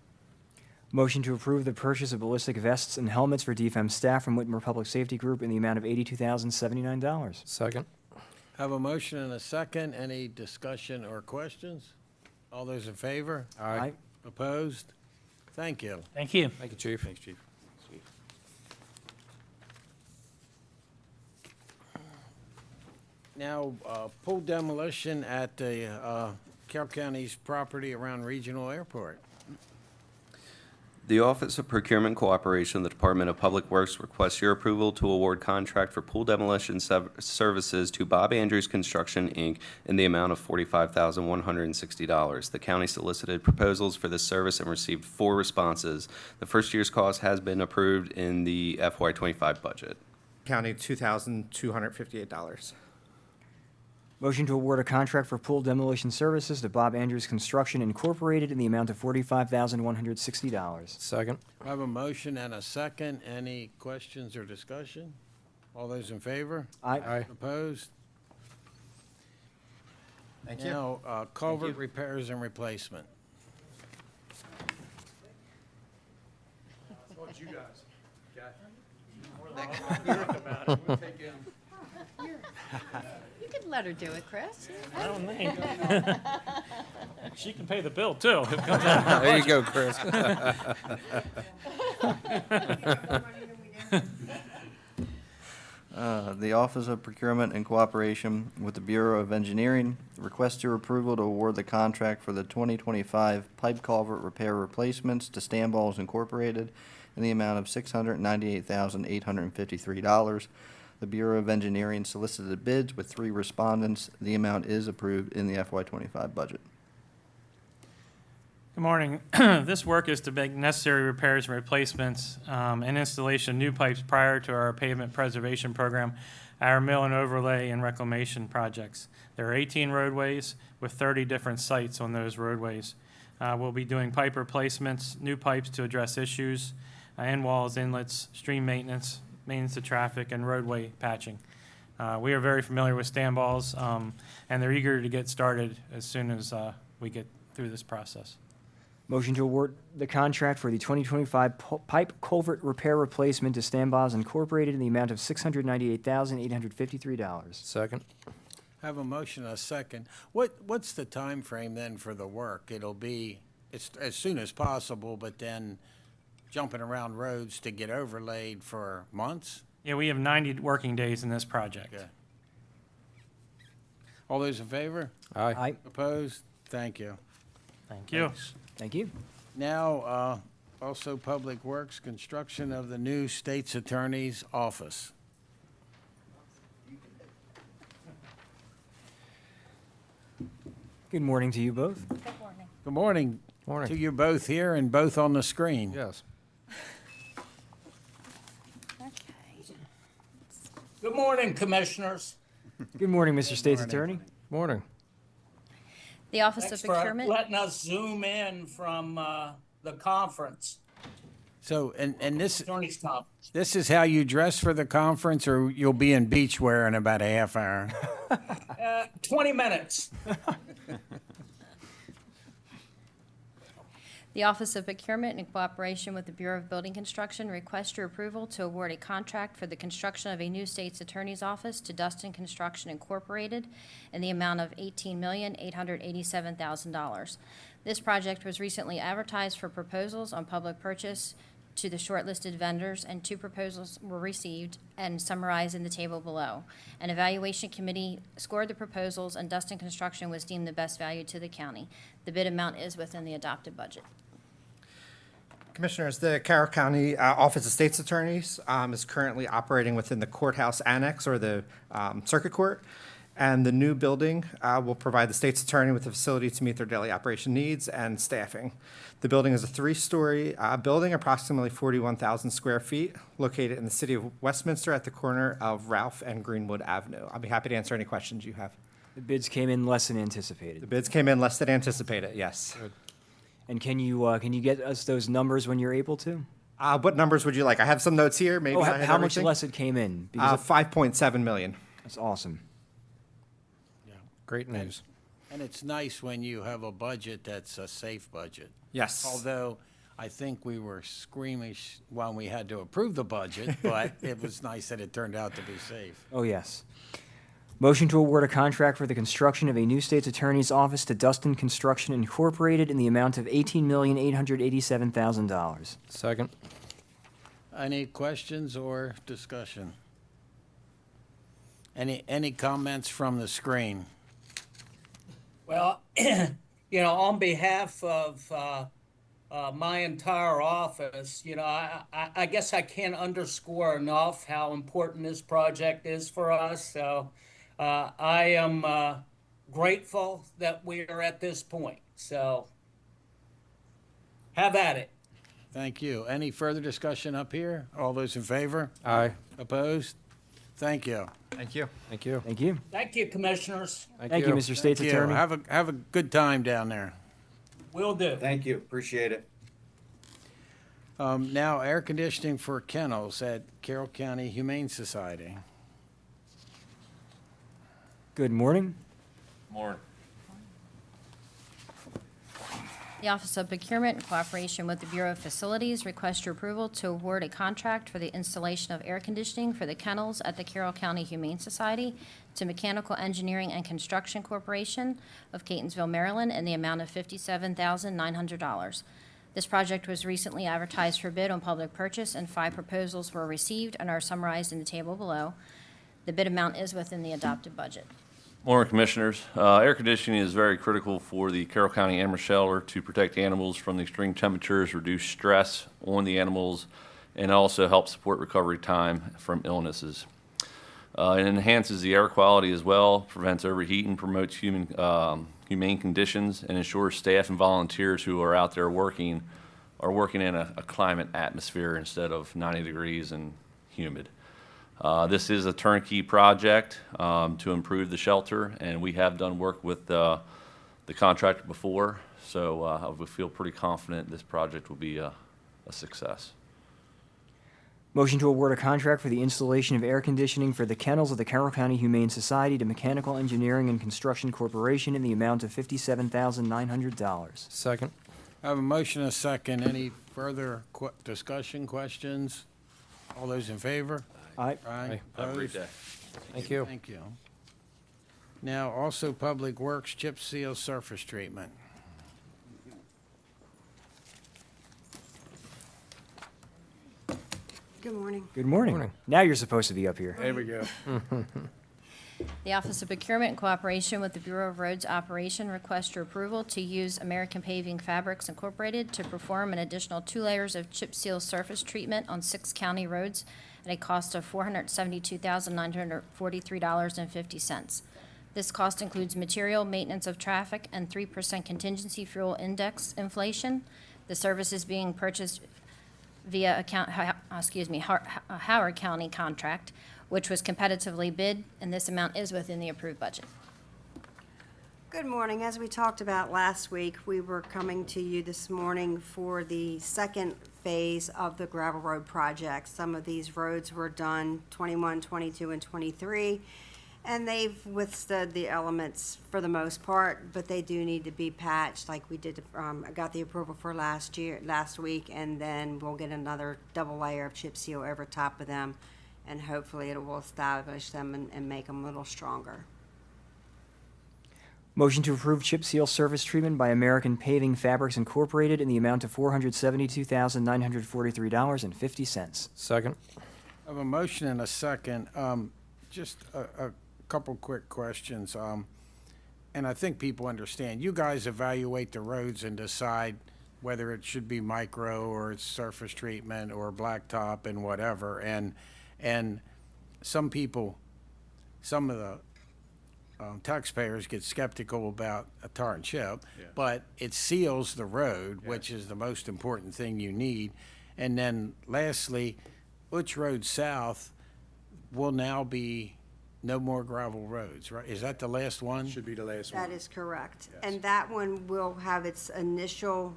Motion to approve the purchase of ballistic vests and helmets for DFM staff from Whitmer Public Safety Group in the amount of $82,079. Second. Have a motion and a second. Any discussion or questions? All those in favor? Aye. Opposed? Thank you. Thank you. Thank you, Chief. Thanks, Chief. Now, pool demolition at the Carroll County's property around Regional Airport. The Office of Procurement and Cooperation, the Department of Public Works requests your approval to award contract for pool demolition services to Bob Andrews Construction, Inc. in the amount of $45,160. The county solicited proposals for this service and received 4 responses. The first year's cost has been approved in the FY25 budget. County, $2,258. Motion to award a contract for pool demolition services to Bob Andrews Construction Incorporated in the amount of $45,160. Second. I have a motion and a second. Any questions or discussion? All those in favor? Aye. Opposed? Thank you. Now, culvert repairs and replacement. What you guys You could let her do it, Chris. I don't think. She can pay the bill, too. There you go, Chris. The Office of Procurement in cooperation with the Bureau of Engineering requests your approval to award the contract for the 2025 pipe culvert repair replacements to Stanballs Incorporated in the amount of $698,853. The Bureau of Engineering solicited bids with 3 respondents. The amount is approved in the FY25 budget. Good morning. This work is to make necessary repairs and replacements and installation of new pipes prior to our pavement preservation program, our mill and overlay and reclamation projects. There are 18 roadways with 30 different sites on those roadways. We'll be doing pipe replacements, new pipes to address issues, end walls, inlets, stream maintenance, maintenance of traffic, and roadway patching. We are very familiar with stand balls, and they're eager to get started as soon as we get through this process. Motion to award the contract for the 2025 pipe culvert repair replacement to Stanbos Incorporated in the amount of $698,853. Second. Have a motion, a second. What's the time frame then for the work? It's as soon as possible, but then jumping around roads to get overlaid for months? Yeah, we have 90 working days in this project. Okay. All those in favor? Aye. Opposed? Thank you. Thank you. Thank you. Now, also Public Works, construction of the new State's Attorney's Office. Good morning to you both. Good morning. Morning. To you both here and both on the screen. Yes. Good morning, Commissioners. Good morning, Mr. State's Attorney. Morning. The Office Thanks of for Procurement. letting us zoom in from the conference, So, and this Attorney's Conference. this is how you dress for the conference, or you'll be in beachwear in about a half hour? 20 minutes. The Office of Procurement, in cooperation with the Bureau of Building Construction, requests your approval to award a contract for the construction of a new state's attorney's office to Dustin Construction Incorporated in the amount of $18,887,000. This project was recently advertised for proposals on public purchase to the shortlisted vendors, and 2 proposals were received and summarized in the table below. An evaluation committee scored the proposals, and Dustin Construction was deemed the best value to the county. The bid amount is within the adopted budget. Commissioners, the Carroll County Office of State's Attorneys is currently operating within the courthouse annex or the circuit court. And the new building will provide the state's attorney with a facility to meet their daily operation needs and staffing. The building is a 3-story building, approximately 41,000 square feet, located in the city of Westminster at the corner of Ralph and Greenwood Avenue. I'll be happy to answer any questions you have. The bids came in less than anticipated. The bids came in less than anticipated, yes. And can you get us those numbers when you're able to? What numbers would you like? I have some notes here. Maybe Oh, I have how much everything. less it came in? Because 5.7 million. that's awesome. Great news. And it's nice when you have a budget that's a safe budget. Yes. Although, I think we were squeamish when we had to approve the budget, but it was nice that it turned out to be safe. Oh, yes. Motion to award a contract for the construction of a new state's attorney's office to Dustin Construction Incorporated in the amount of $18,887,000. Second. Any questions or discussion? Any comments from the screen? Well, on behalf of my entire office, I guess I can't underscore enough how important this project is for us. So I am grateful that we are at this point. So have at it. Thank you. Any further discussion up here? All those in favor? Aye. Opposed? Thank you. Thank you. Thank you. Thank you. Thank you, Commissioners. Thank you, Mr. State's Thank you. Attorney. Have a good time down there. Will do. Thank you. Appreciate it. Now, air conditioning for kennels at Carroll County Humane Society. Good morning. More. The Office of Procurement, in cooperation with the Bureau of Facilities, requests your approval to award a contract for the installation of air conditioning for the kennels at the Carroll County Humane Society to Mechanical Engineering and Construction Corporation of Catonsville, Maryland, in the amount of $57,900. This project was recently advertised for bid on public purchase, and 5 proposals were received and are summarized in the table below. The bid amount is within the adopted budget. Morning, Commissioners. Air conditioning is very critical for the Carroll County Animal Shelter to protect animals from the extreme temperatures, reduce stress on the animals, and also help support recovery time from illnesses. It enhances the air quality as well, prevents overheating, promotes humane conditions, and ensures staff and volunteers who are out there working are working in a climate atmosphere instead of 90 degrees and humid. This is a turnkey project to improve the shelter, and we have done work with the contractor before, so we feel pretty confident this project will be a success. Motion to award a contract for the installation of air conditioning for the kennels of the Carroll County Humane Society to Mechanical Engineering and Construction Corporation in the amount of $57,900. Second. I have a motion and a second. Any further discussion, questions? All those in favor? Aye. Aye. Have a great Opposed? day. Thank you. Thank you. Now, also Public Works chip seal surface treatment. Good morning. Good morning. Morning. Now you're supposed to be up here. There we go. The Office of Procurement, in cooperation with the Bureau of Roads Operation, requests your approval to use American Paving Fabrics Incorporated to perform an additional 2 layers of chip seal surface treatment on 6 county roads at a cost of $472,943.50. This cost includes material, maintenance of traffic, and 3% contingency fuel index inflation. The service is being purchased via a Howard County contract, which was competitively bid, and this amount is within the approved budget. Good morning. As we talked about last week, we were coming to you this morning for the second phase of the gravel road project. Some of these roads were done 21, 22, and 23, and they've withstood the elements for the most part, but they do need to be patched like we did. I got the approval for last week, and then we'll get another double layer of chip seal over top of them, and hopefully it will establish them and make them a little stronger. Motion to approve chip seal surface treatment by American Paving Fabrics Incorporated in the amount of $472,943.50. Second. I have a motion and a second. Just a couple quick questions. And I think people understand. You guys evaluate the roads and decide whether it should be micro or it's surface treatment or blacktop and whatever. And some people, some of the taxpayers get skeptical about a tar and chip, but it seals the road, which is the most important thing you need. And then lastly, Butch Road South will now be no more gravel roads, right? Is that the last one? Should be the last one. That is correct. And that one will have its initial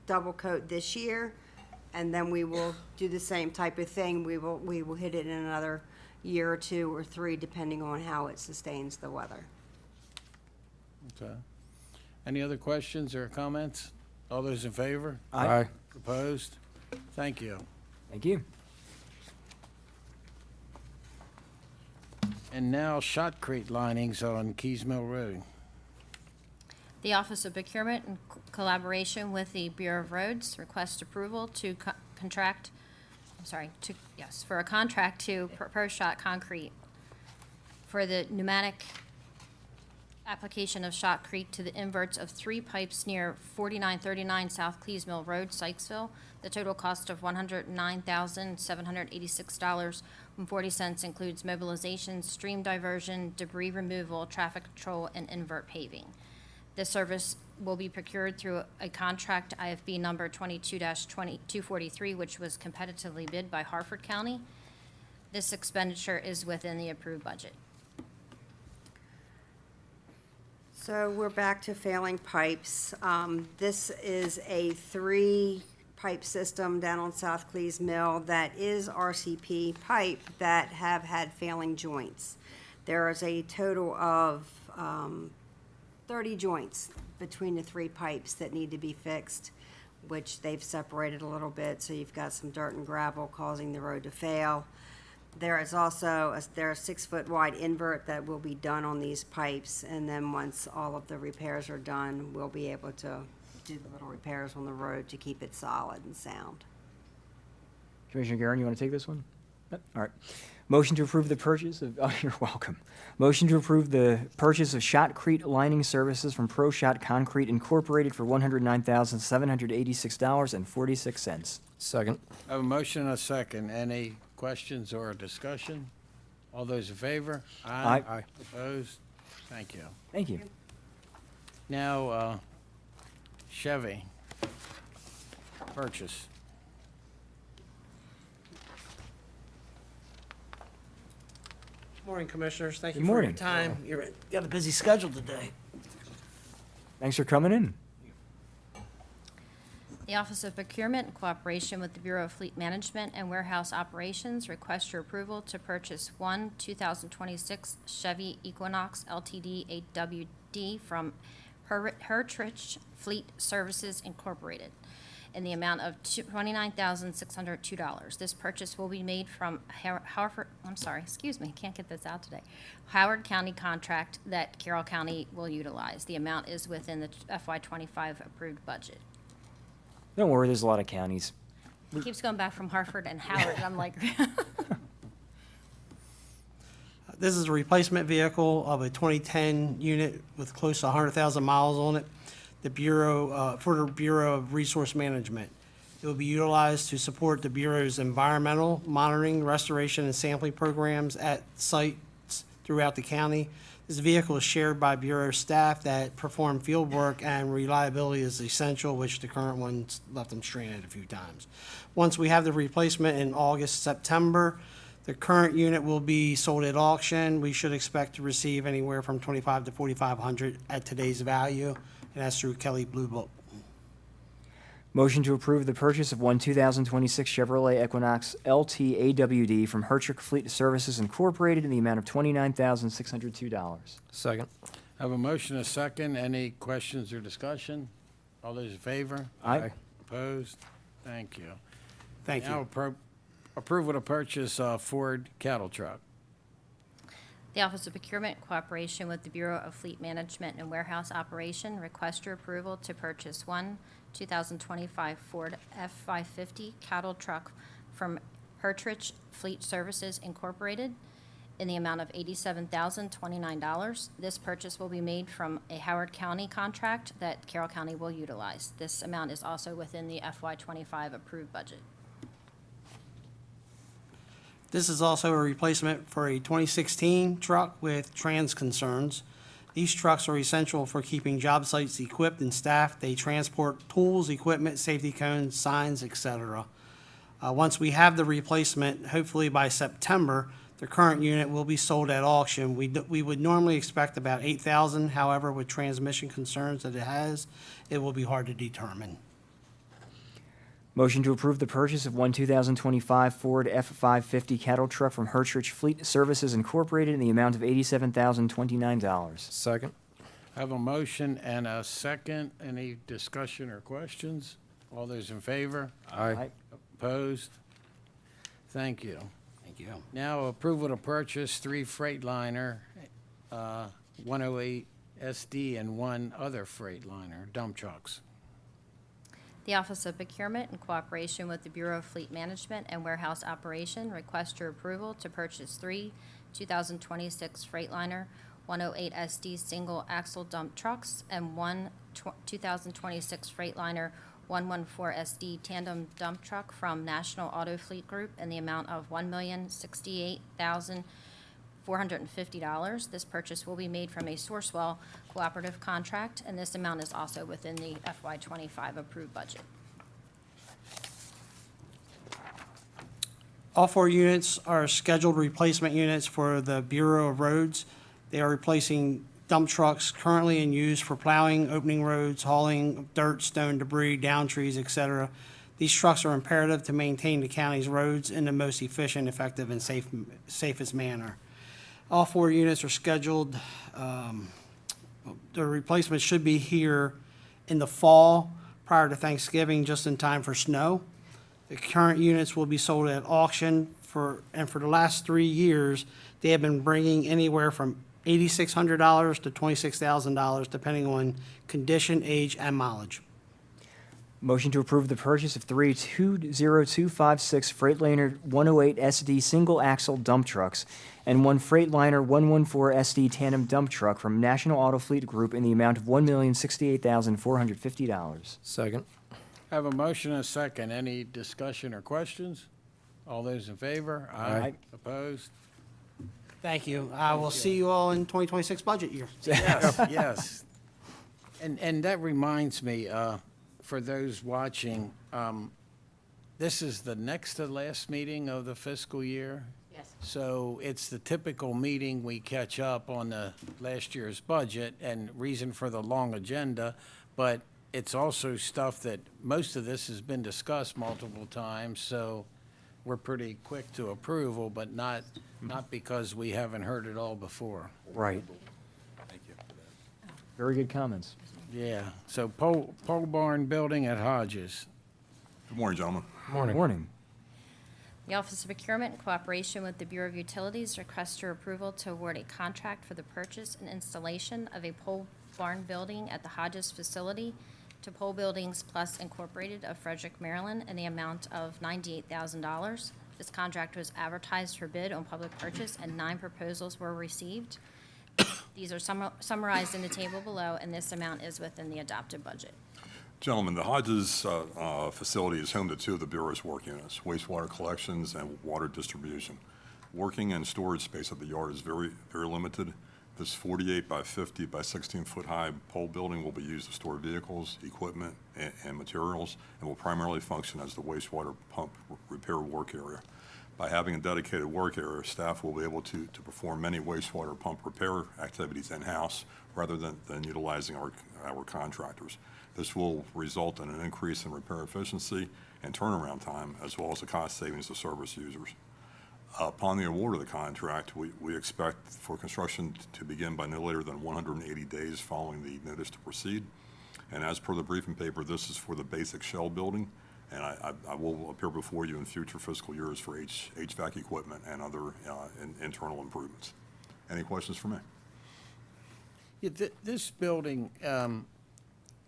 double coat this year, and then we will do the same type of thing. We will hit it in another year or 2 or 3, depending on how it sustains the weather. Okay. Any other questions or comments? All those in favor? Aye. Opposed? Thank you. Thank you. And now shotcrete linings on Keys Mill Road. The Office of Procurement, in collaboration with the Bureau of Roads, requests approval to for a contract to ProShot Concrete for the pneumatic application of shotcrete to the inverts of 3 pipes near 4939 South Clees Mill Road, Sykesville. The total cost of $109,786.40 includes mobilization, stream diversion, debris removal, traffic control, and invert paving. This service will be procured through a contract IFB number 22-243, which was competitively bid by Harford County. This expenditure is within the approved budget. So we're back to failing pipes. This is a 3-pipe system down on South Clees Mill that is RCP pipe that have had failing joints. There is a total of 30 joints between the 3 pipes that need to be fixed, which they've separated a little bit, so you've got some dirt and gravel causing the road to fail. There is also a 6-foot wide invert that will be done on these pipes, and then once all of the repairs are done, we'll be able to do the little repairs on the road to keep it solid and sound. Commissioner Guerin, you want to take this one? Yep. All right. Motion to approve the purchase of, oh, you're welcome. Motion to approve the purchase of shotcrete lining services from ProShot Concrete Incorporated for $109,786.46. Second. I have a motion and a second. Any questions or discussion? All those in favor? Aye. Aye. Opposed? Thank you. Thank you. Now, Chevy purchase. Morning, Commissioners. Thank Good you for your morning. time. You've got a busy schedule today. Thanks for coming in. The Office of Procurement, in cooperation with the Bureau of Fleet Management and Warehouse Operations, request your approval to purchase one 2026 Chevy Equinox LTD 8WD from Hertrich Fleet Services Incorporated in the amount of $29,602. This purchase will be made from Howard County contract that Carroll County will utilize. The amount is within the FY25 approved budget. Don't worry, there's a lot of counties. It keeps going back from Hartford and Howard, and I'm like, This is a replacement vehicle of a 2010 unit with close to 100,000 miles on it. The Bureau, for the Bureau of Resource Management. It will be utilized to support the Bureau's environmental monitoring, restoration, and sampling programs at sites throughout the county. This vehicle is shared by Bureau staff that perform field work, and reliability is essential, which the current one's left them stranded a few times. Once we have the replacement in August, September, the current unit will be sold at auction. We should expect to receive anywhere from $2,500 to $4,500 at today's value, and that's through Kelly Blue Book. Motion to approve the purchase of one 2026 Chevrolet Equinox LT AWD from Hertrich Fleet Services Incorporated in the amount of $29,602. Second. I have a motion, a second. Any questions or discussion? All those in favor? Aye. Opposed? Thank you. Thank you. Now, approval to purchase Ford cattle truck. the Office of Procurement, in cooperation with the Bureau of Fleet Management and Warehouse Operation, request your approval to purchase one 2025 Ford F-550 cattle truck from Hertrich Fleet Services Incorporated in the amount of $87,029. This purchase will be made from a Howard County contract that Carroll County will utilize. This amount is also within the FY25 approved budget. This is also a replacement for a 2016 truck with trans concerns. These trucks are essential for keeping job sites equipped and staffed. They transport tools, equipment, safety cones, signs, etc. Once we have the replacement, hopefully by September, the current unit will be sold at auction. We would normally expect about $8,000. However, with transmission concerns that it has, it will be hard to determine. Motion to approve the purchase of one 2025 Ford F-550 cattle truck from Hertrich Fleet Services Incorporated in the amount of $87,029. Second. I have a motion and a second. Any discussion or questions? All those in favor? Aye. Opposed? Thank you. Thank you. Now, approval to purchase 3 Freightliner 108 SD and 1 other Freightliner dump trucks. The Office of Procurement, in cooperation with the Bureau of Fleet Management and Warehouse Operation, request your approval to purchase 3 2026 Freightliner 108 SD single-axle dump trucks and 1 2026 Freightliner 114 SD tandem dump truck from National Auto Fleet Group in the amount of $1,068,450. This purchase will be made from a Sourcewell cooperative contract, and this amount is also within the FY25 approved budget. All 4 units are scheduled replacement units for the Bureau of Roads. They are replacing dump trucks currently in use for plowing, opening roads, hauling dirt, stone, debris, down trees, etc. These trucks are imperative to maintain the county's roads in the most efficient, effective, and safest manner. All 4 units are scheduled. The replacement should be here in the fall prior to Thanksgiving, just in time for snow. The current units will be sold at auction for the last 3 years, they have been bringing anywhere from $8,600 to $26,000, depending on condition, age, and mileage. Motion to approve the purchase of 3 20256 Freightliner 108 SD single-axle dump trucks and 1 Freightliner 114 SD tandem dump truck from National Auto Fleet Group in the amount of $1,068,450. Second. I have a motion and a second. Any discussion or questions? All those in favor? Aye. Opposed? Thank you. I will see you all in 2026 budget year. Yes, yes. And that reminds me, for those watching, this is the next to last meeting of the fiscal year. Yes. So it's the typical meeting we catch up on the last year's budget and reason for the long agenda. But it's also stuff that, most of this has been discussed multiple times, so we're pretty quick to approval, but not because we haven't heard it all before. Right. Thank you. Very good comments. Yeah, so pole barn building at Hodges. Good morning, gentlemen. Morning. The Office of Procurement, in cooperation with the Bureau of Utilities, requests your approval to award a contract for the purchase and installation of a pole barn building at the Hodges facility to Pole Buildings Plus Incorporated of Frederick, Maryland, in the amount of $98,000. This contract was advertised for bid on public purchase, and 9 proposals were received. These are summarized in the table below, and this amount is within the adopted budget. Gentlemen, the Hodges facility is home to 2 of the Bureau's work units, wastewater collections and water distribution. Working and storage space at the yard is very, very limited. This 48 by 50 by 16-foot high pole building will be used to store vehicles, equipment, and materials, and will primarily function as the wastewater pump repair work area. By having a dedicated work area, staff will be able to perform many wastewater pump repair activities in-house rather than utilizing our contractors. This will result in an increase in repair efficiency and turnaround time, as well as the cost savings to service users. Upon the award of the contract, we expect for construction to begin by no later than 180 days following the notice to proceed. And as per the briefing paper, this is for the basic shell building, and I will appear before you in future fiscal years for HVAC equipment and other internal improvements. Any questions for me? Yeah, this building,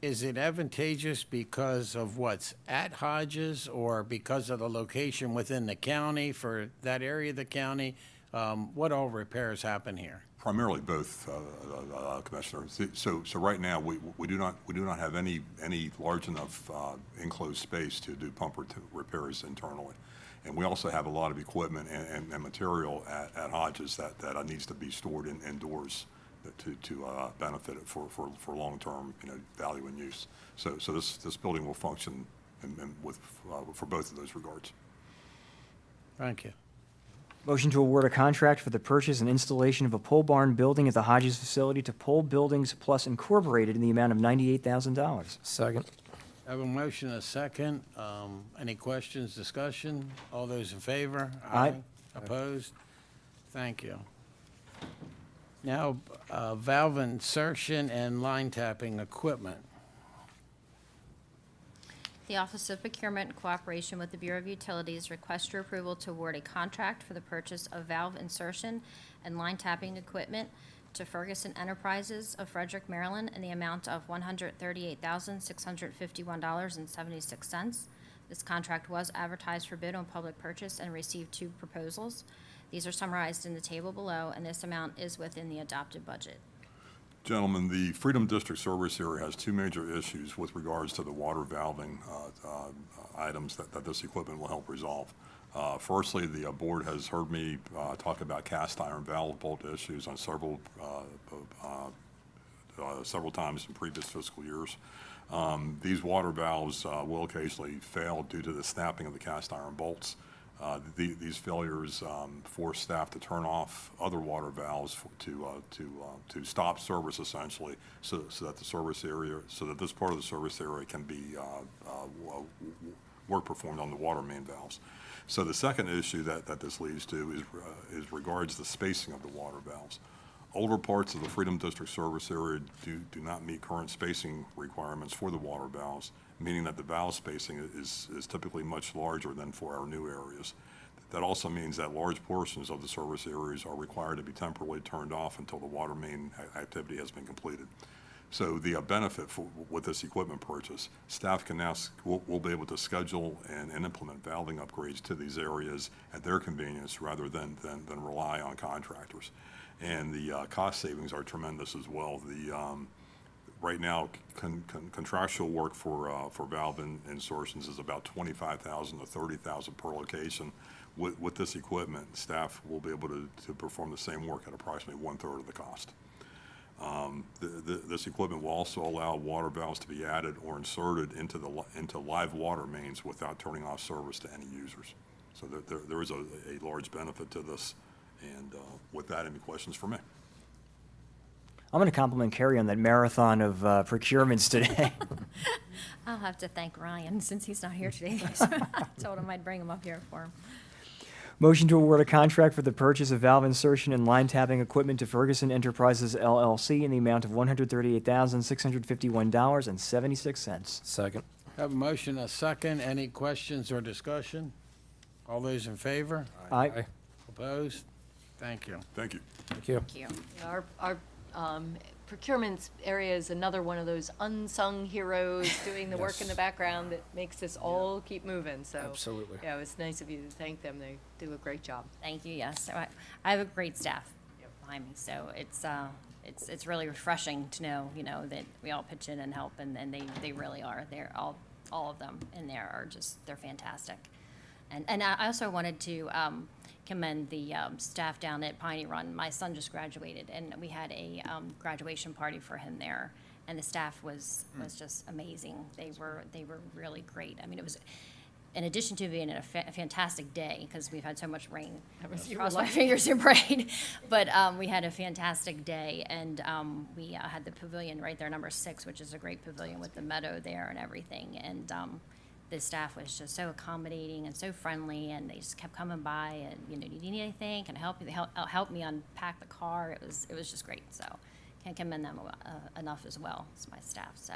is it advantageous because of what's at Hodges or because of the location within the county for that area of the county? What all repairs happen here? Primarily both, Commissioner. So right now, we do not have any large enough enclosed space to do pump repairs internally. And we also have a lot of equipment and material at Hodges that needs to be stored indoors to benefit it for long-term, value and use. So this building will function for both of those regards. Thank you. Motion to award a contract for the purchase and installation of a pole barn building at the Hodges facility to Pole Buildings Plus Incorporated in the amount of $98,000. Second. I have a motion, a second. Any questions, discussion? All those in favor? Aye. Opposed? Thank you. Now, valve insertion and line tapping equipment. The Office of Procurement, in cooperation with the Bureau of Utilities, requests your approval to award a contract for the purchase of valve insertion and line tapping equipment to Ferguson Enterprises of Frederick, Maryland, in the amount of $138,651.76. This contract was advertised for bid on public purchase and received 2 proposals. These are summarized in the table below, and this amount is within the adopted budget. Gentlemen, the Freedom District service area has 2 major issues with regards to the water valving items that this equipment will help resolve. Firstly, the board has heard me talk about cast iron valve bolt issues on several times in previous fiscal years. These water valves will occasionally fail due to the snapping of the cast iron bolts. These failures force staff to turn off other water valves to stop service essentially, so that the service area, so that this part of the service area can be work performed on the water main valves. So the second issue that this leads to is regards the spacing of the water valves. Older parts of the Freedom District service area do not meet current spacing requirements for the water valves, meaning that the valve spacing is typically much larger than for our new areas. That also means that large portions of the service areas are required to be temporarily turned off until the water main activity has been completed. So the benefit with this equipment purchase, staff can now will be able to schedule and implement valving upgrades to these areas at their convenience rather than rely on contractors. And the cost savings are tremendous as well. Right now, contractual work for valve insertions is about $25,000 to $30,000 per location. With this equipment, staff will be able to perform the same work at approximately 1/3 of the cost. This equipment will also allow water valves to be added or inserted into live water mains without turning off service to any users. So there is a large benefit to this. And with that, any questions for me? I'm going to compliment Carrie on that marathon of procurements today. I'll have to thank Ryan since he's not here today. I told him I'd bring him up here for him. Motion to award a contract for the purchase of valve insertion and line tapping equipment to Ferguson Enterprises LLC in the amount of $138,651.76. Second. Have a motion, a second. Any questions or discussion? All those in favor? Aye. Opposed? Thank you. Thank you. Thank you. Thank you. Our procurement area is another one of those unsung heroes doing the work in the background that makes us all keep moving, so. Absolutely. Yeah, it's nice of you to thank them. They do a great job. Thank you, yes. So I have a great staff behind me, so it's really refreshing to know, that we all pitch in and help, and they really are. They're all of them in there are just, they're fantastic. And I also wanted to commend the staff down at Piney Run. My son just graduated, and we had a graduation party for him there, and the staff was just amazing. They were really great. I mean, it was, in addition to being a fantastic day, because we've had so much rain, cross my fingers and prayed, but we had a fantastic day, and we had the pavilion right there, number 6, which is a great pavilion with the meadow there and everything, and the staff was just so accommodating and so friendly, and they just kept coming by and, do you need anything? Can I help you? They helped me unpack the car. It was just great. So can't commend them enough as well as my staff. So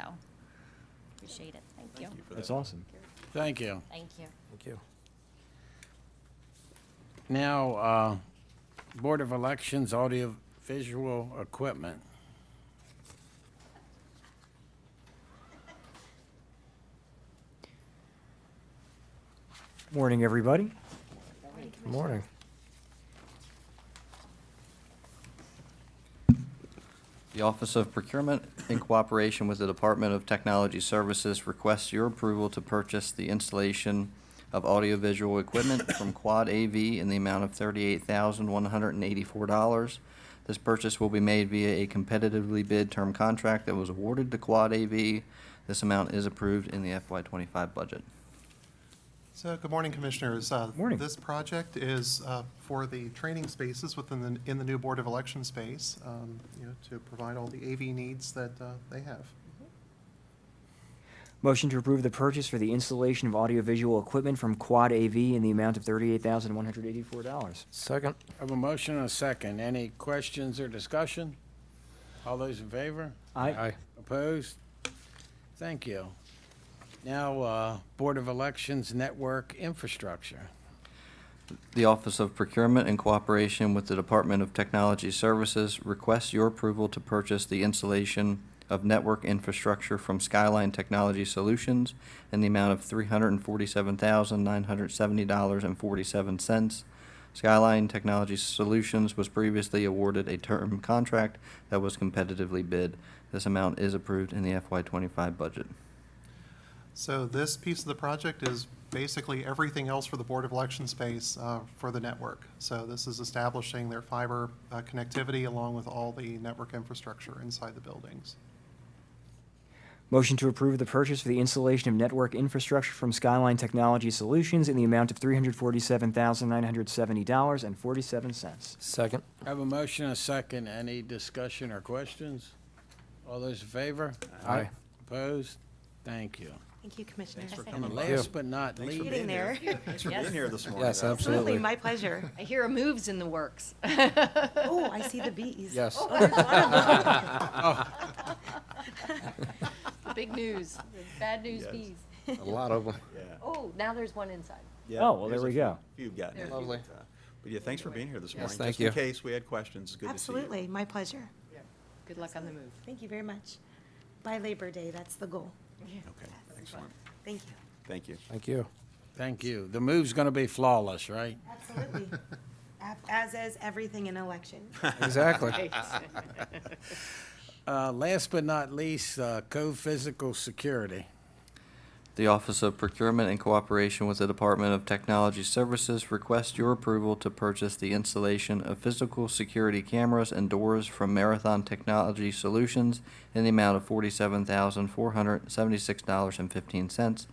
appreciate it. Thank you. That's awesome. Thank you. Thank you. Thank you. Now, Board of Elections audio-visual equipment. Morning, everybody. Good morning. The Office of Procurement, in cooperation with the Department of Technology Services, requests your approval to purchase the installation of audiovisual equipment from Quad AV in the amount of $38,184. This purchase will be made via a competitively bid term contract that was awarded to Quad AV. This amount is approved in the FY25 budget. So, good morning, Commissioners. Morning. This project is for the training spaces in the new Board of Election space, to provide all the AV needs that they have. Motion to approve the purchase for the installation of audiovisual equipment from Quad AV in the amount of $38,184. Second. I have a motion and a second. Any questions or discussion? All those in favor? Aye. Opposed? Thank you. Now, Board of Elections Network Infrastructure. The Office of Procurement, in cooperation with the Department of Technology Services, requests your approval to purchase the installation of network infrastructure from Skyline Technology Solutions in the amount of $347,970.47. Skyline Technology Solutions was previously awarded a term contract that was competitively bid. This amount is approved in the FY25 budget. So this piece of the project is basically everything else for the Board of Election space for the network. So this is establishing their fiber connectivity along with all the network infrastructure inside the buildings. Motion to approve the purchase for the installation of network infrastructure from Skyline Technology Solutions in the amount of $347,970.47. Second. I have a motion and a second. Any discussion or questions? All those in favor? Aye. Opposed? Thank you. Thank you, Commissioner. And last but not least. Getting there. Thanks for being here this morning. Yes, absolutely. My pleasure. I hear a move's in the works. Oh, I see the bees. Yes. Oh, there's one of them. Big news, bad news bees. A lot of them. Oh, now there's one inside. Oh, well, there we go. You've gotten it. Lovely. But yeah, thanks for being here this Yes, morning. thank Just you. in case we had questions, it's good to see you. Absolutely, my pleasure. Good luck on the move. Thank you very much. By Labor Day, that's the goal. Okay, excellent. Thank you. Thank you. Thank you. Thank you. The move's going to be flawless, right? Absolutely. As is everything in election. Exactly. Last but not least, co-physical security. The Office of Procurement, in cooperation with the Department of Technology Services, requests your approval to purchase the installation of physical security cameras and doors from Marathon Technology Solutions in the amount of $47,476.15.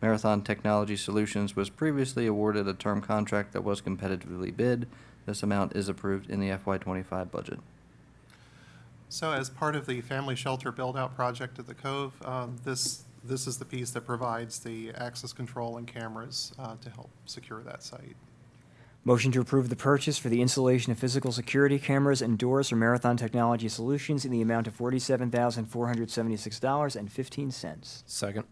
Marathon Technology Solutions was previously awarded a term contract that was competitively bid. This amount is approved in the FY25 budget. So as part of the family shelter build-out project at the Cove, this is the piece that provides the access control and cameras to help secure that site. Motion to approve the purchase for the installation of physical security cameras and doors from Marathon Technology Solutions in the amount of $47,476.15. Second.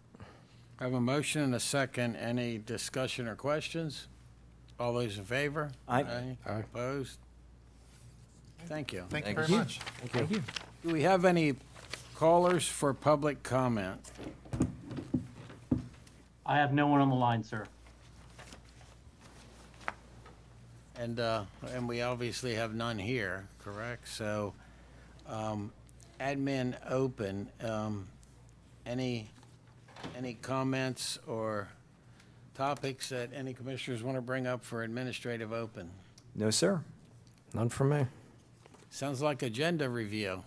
I have a motion and a second. Any discussion or questions? All those in favor? Aye. Aye. Opposed? Thank you. Thank you very you. much. Thank you. Do we have any callers for public comment? I have no one on the line, sir. And we obviously have none here, correct? So, admin open, any comments or topics that any commissioners want to bring up for administrative open? No, sir. None from me. Sounds like agenda review.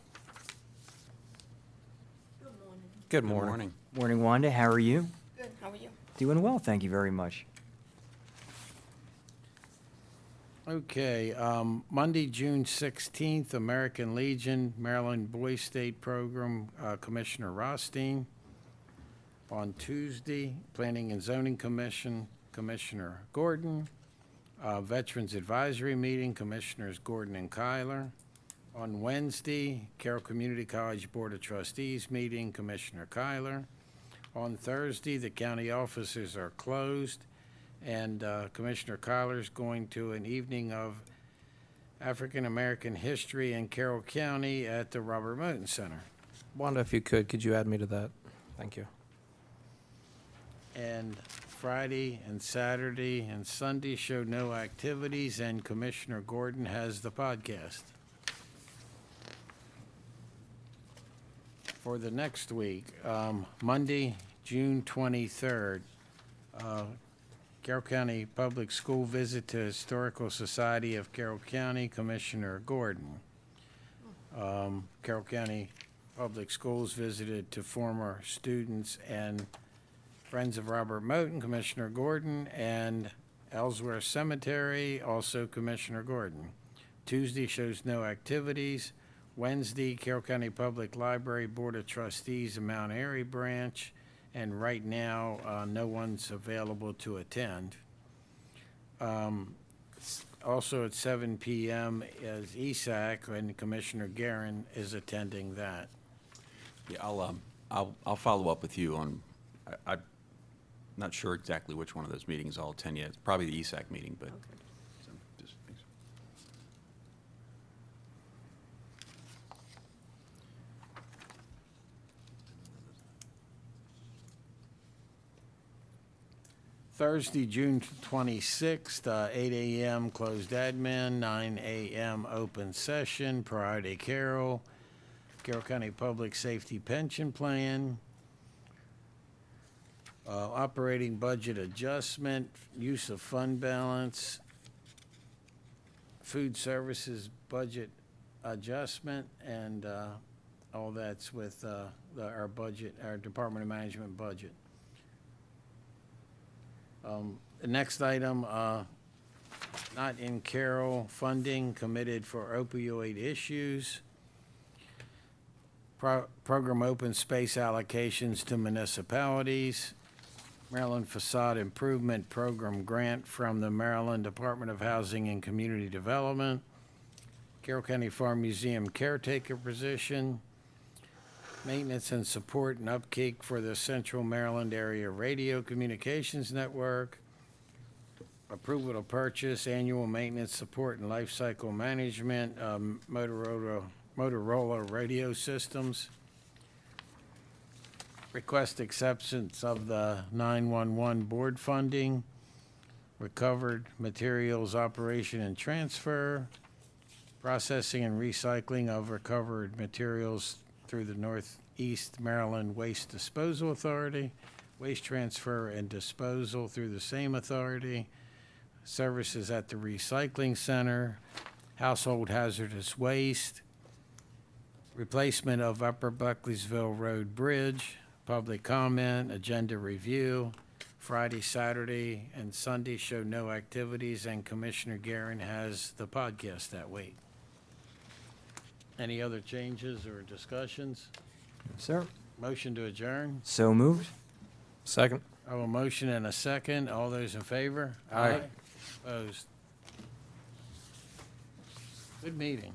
Good morning. Morning, Wanda. How are you? Good, how are you? Doing well, thank you very much. Okay, Monday, June 16th, American Legion, Maryland Boys State Program, Commissioner Rothstein. On Tuesday, Planning and Zoning Commission, Commissioner Gordon. Veterans Advisory Meeting, Commissioners Gordon and Kyler. On Wednesday, Carroll Community College Board of Trustees Meeting, Commissioner Kyler. On Thursday, the county offices are closed, and Commissioner Kyler is going to an evening of African American history in Carroll County at the Robert Moton Center. Wanda, if you could you add me to that? Thank you. And Friday and Saturday and Sunday show no activities, and Commissioner Gordon has the podcast. For the next week, Monday, June 23rd, Carroll County Public School visit to Historical Society of Carroll County, Commissioner Gordon. Carroll County Public Schools visited to former students and Friends of Robert Moton, Commissioner Gordon, and Ellsworth Cemetery, also Commissioner Gordon. Tuesday shows no activities. Wednesday, Carroll County Public Library Board of Trustees, the Mount Airy branch, and right now, no one's available to attend. Also at 7 p.m. is ESAC, and Commissioner Guerin is attending that. Yeah, I'll follow up with you on, I'm not sure exactly which one of those meetings I'll attend yet. It's probably the ESAC meeting, but. So, just, thanks. Thursday, June 26th, 8 a.m. closed admin, 9 a.m. open session, Priority Carroll, Carroll County Public Safety Pension Plan, operating budget adjustment, use of fund balance, food services budget adjustment, and all that's with our budget, our Department of Management budget. The next item, not in Carroll, funding committed for opioid issues. Program open space allocations to municipalities. Maryland Facade Improvement Program grant from the Maryland Department of Housing and Community Development. Carroll County Farm Museum caretaker position. Maintenance and support and upkeep for the Central Maryland Area Radio Communications Network. Approval to purchase annual maintenance support and life cycle management, Motorola radio systems. Request acceptance of the 911 board funding. Recovered materials operation and transfer. Processing and recycling of recovered materials through the Northeast Maryland Waste Disposal Authority, waste transfer and disposal through the same authority, services at the recycling center, household hazardous waste, replacement of Upper Buckleysville Road Bridge, public comment, agenda review. Friday, Saturday, and Sunday show no activities, and Commissioner Guerin has the podcast that week. Any other changes or discussions? Sir, Motion to adjourn? so moved. Second. I have a motion and a second. All those in favor? Aye. Opposed? Good meeting.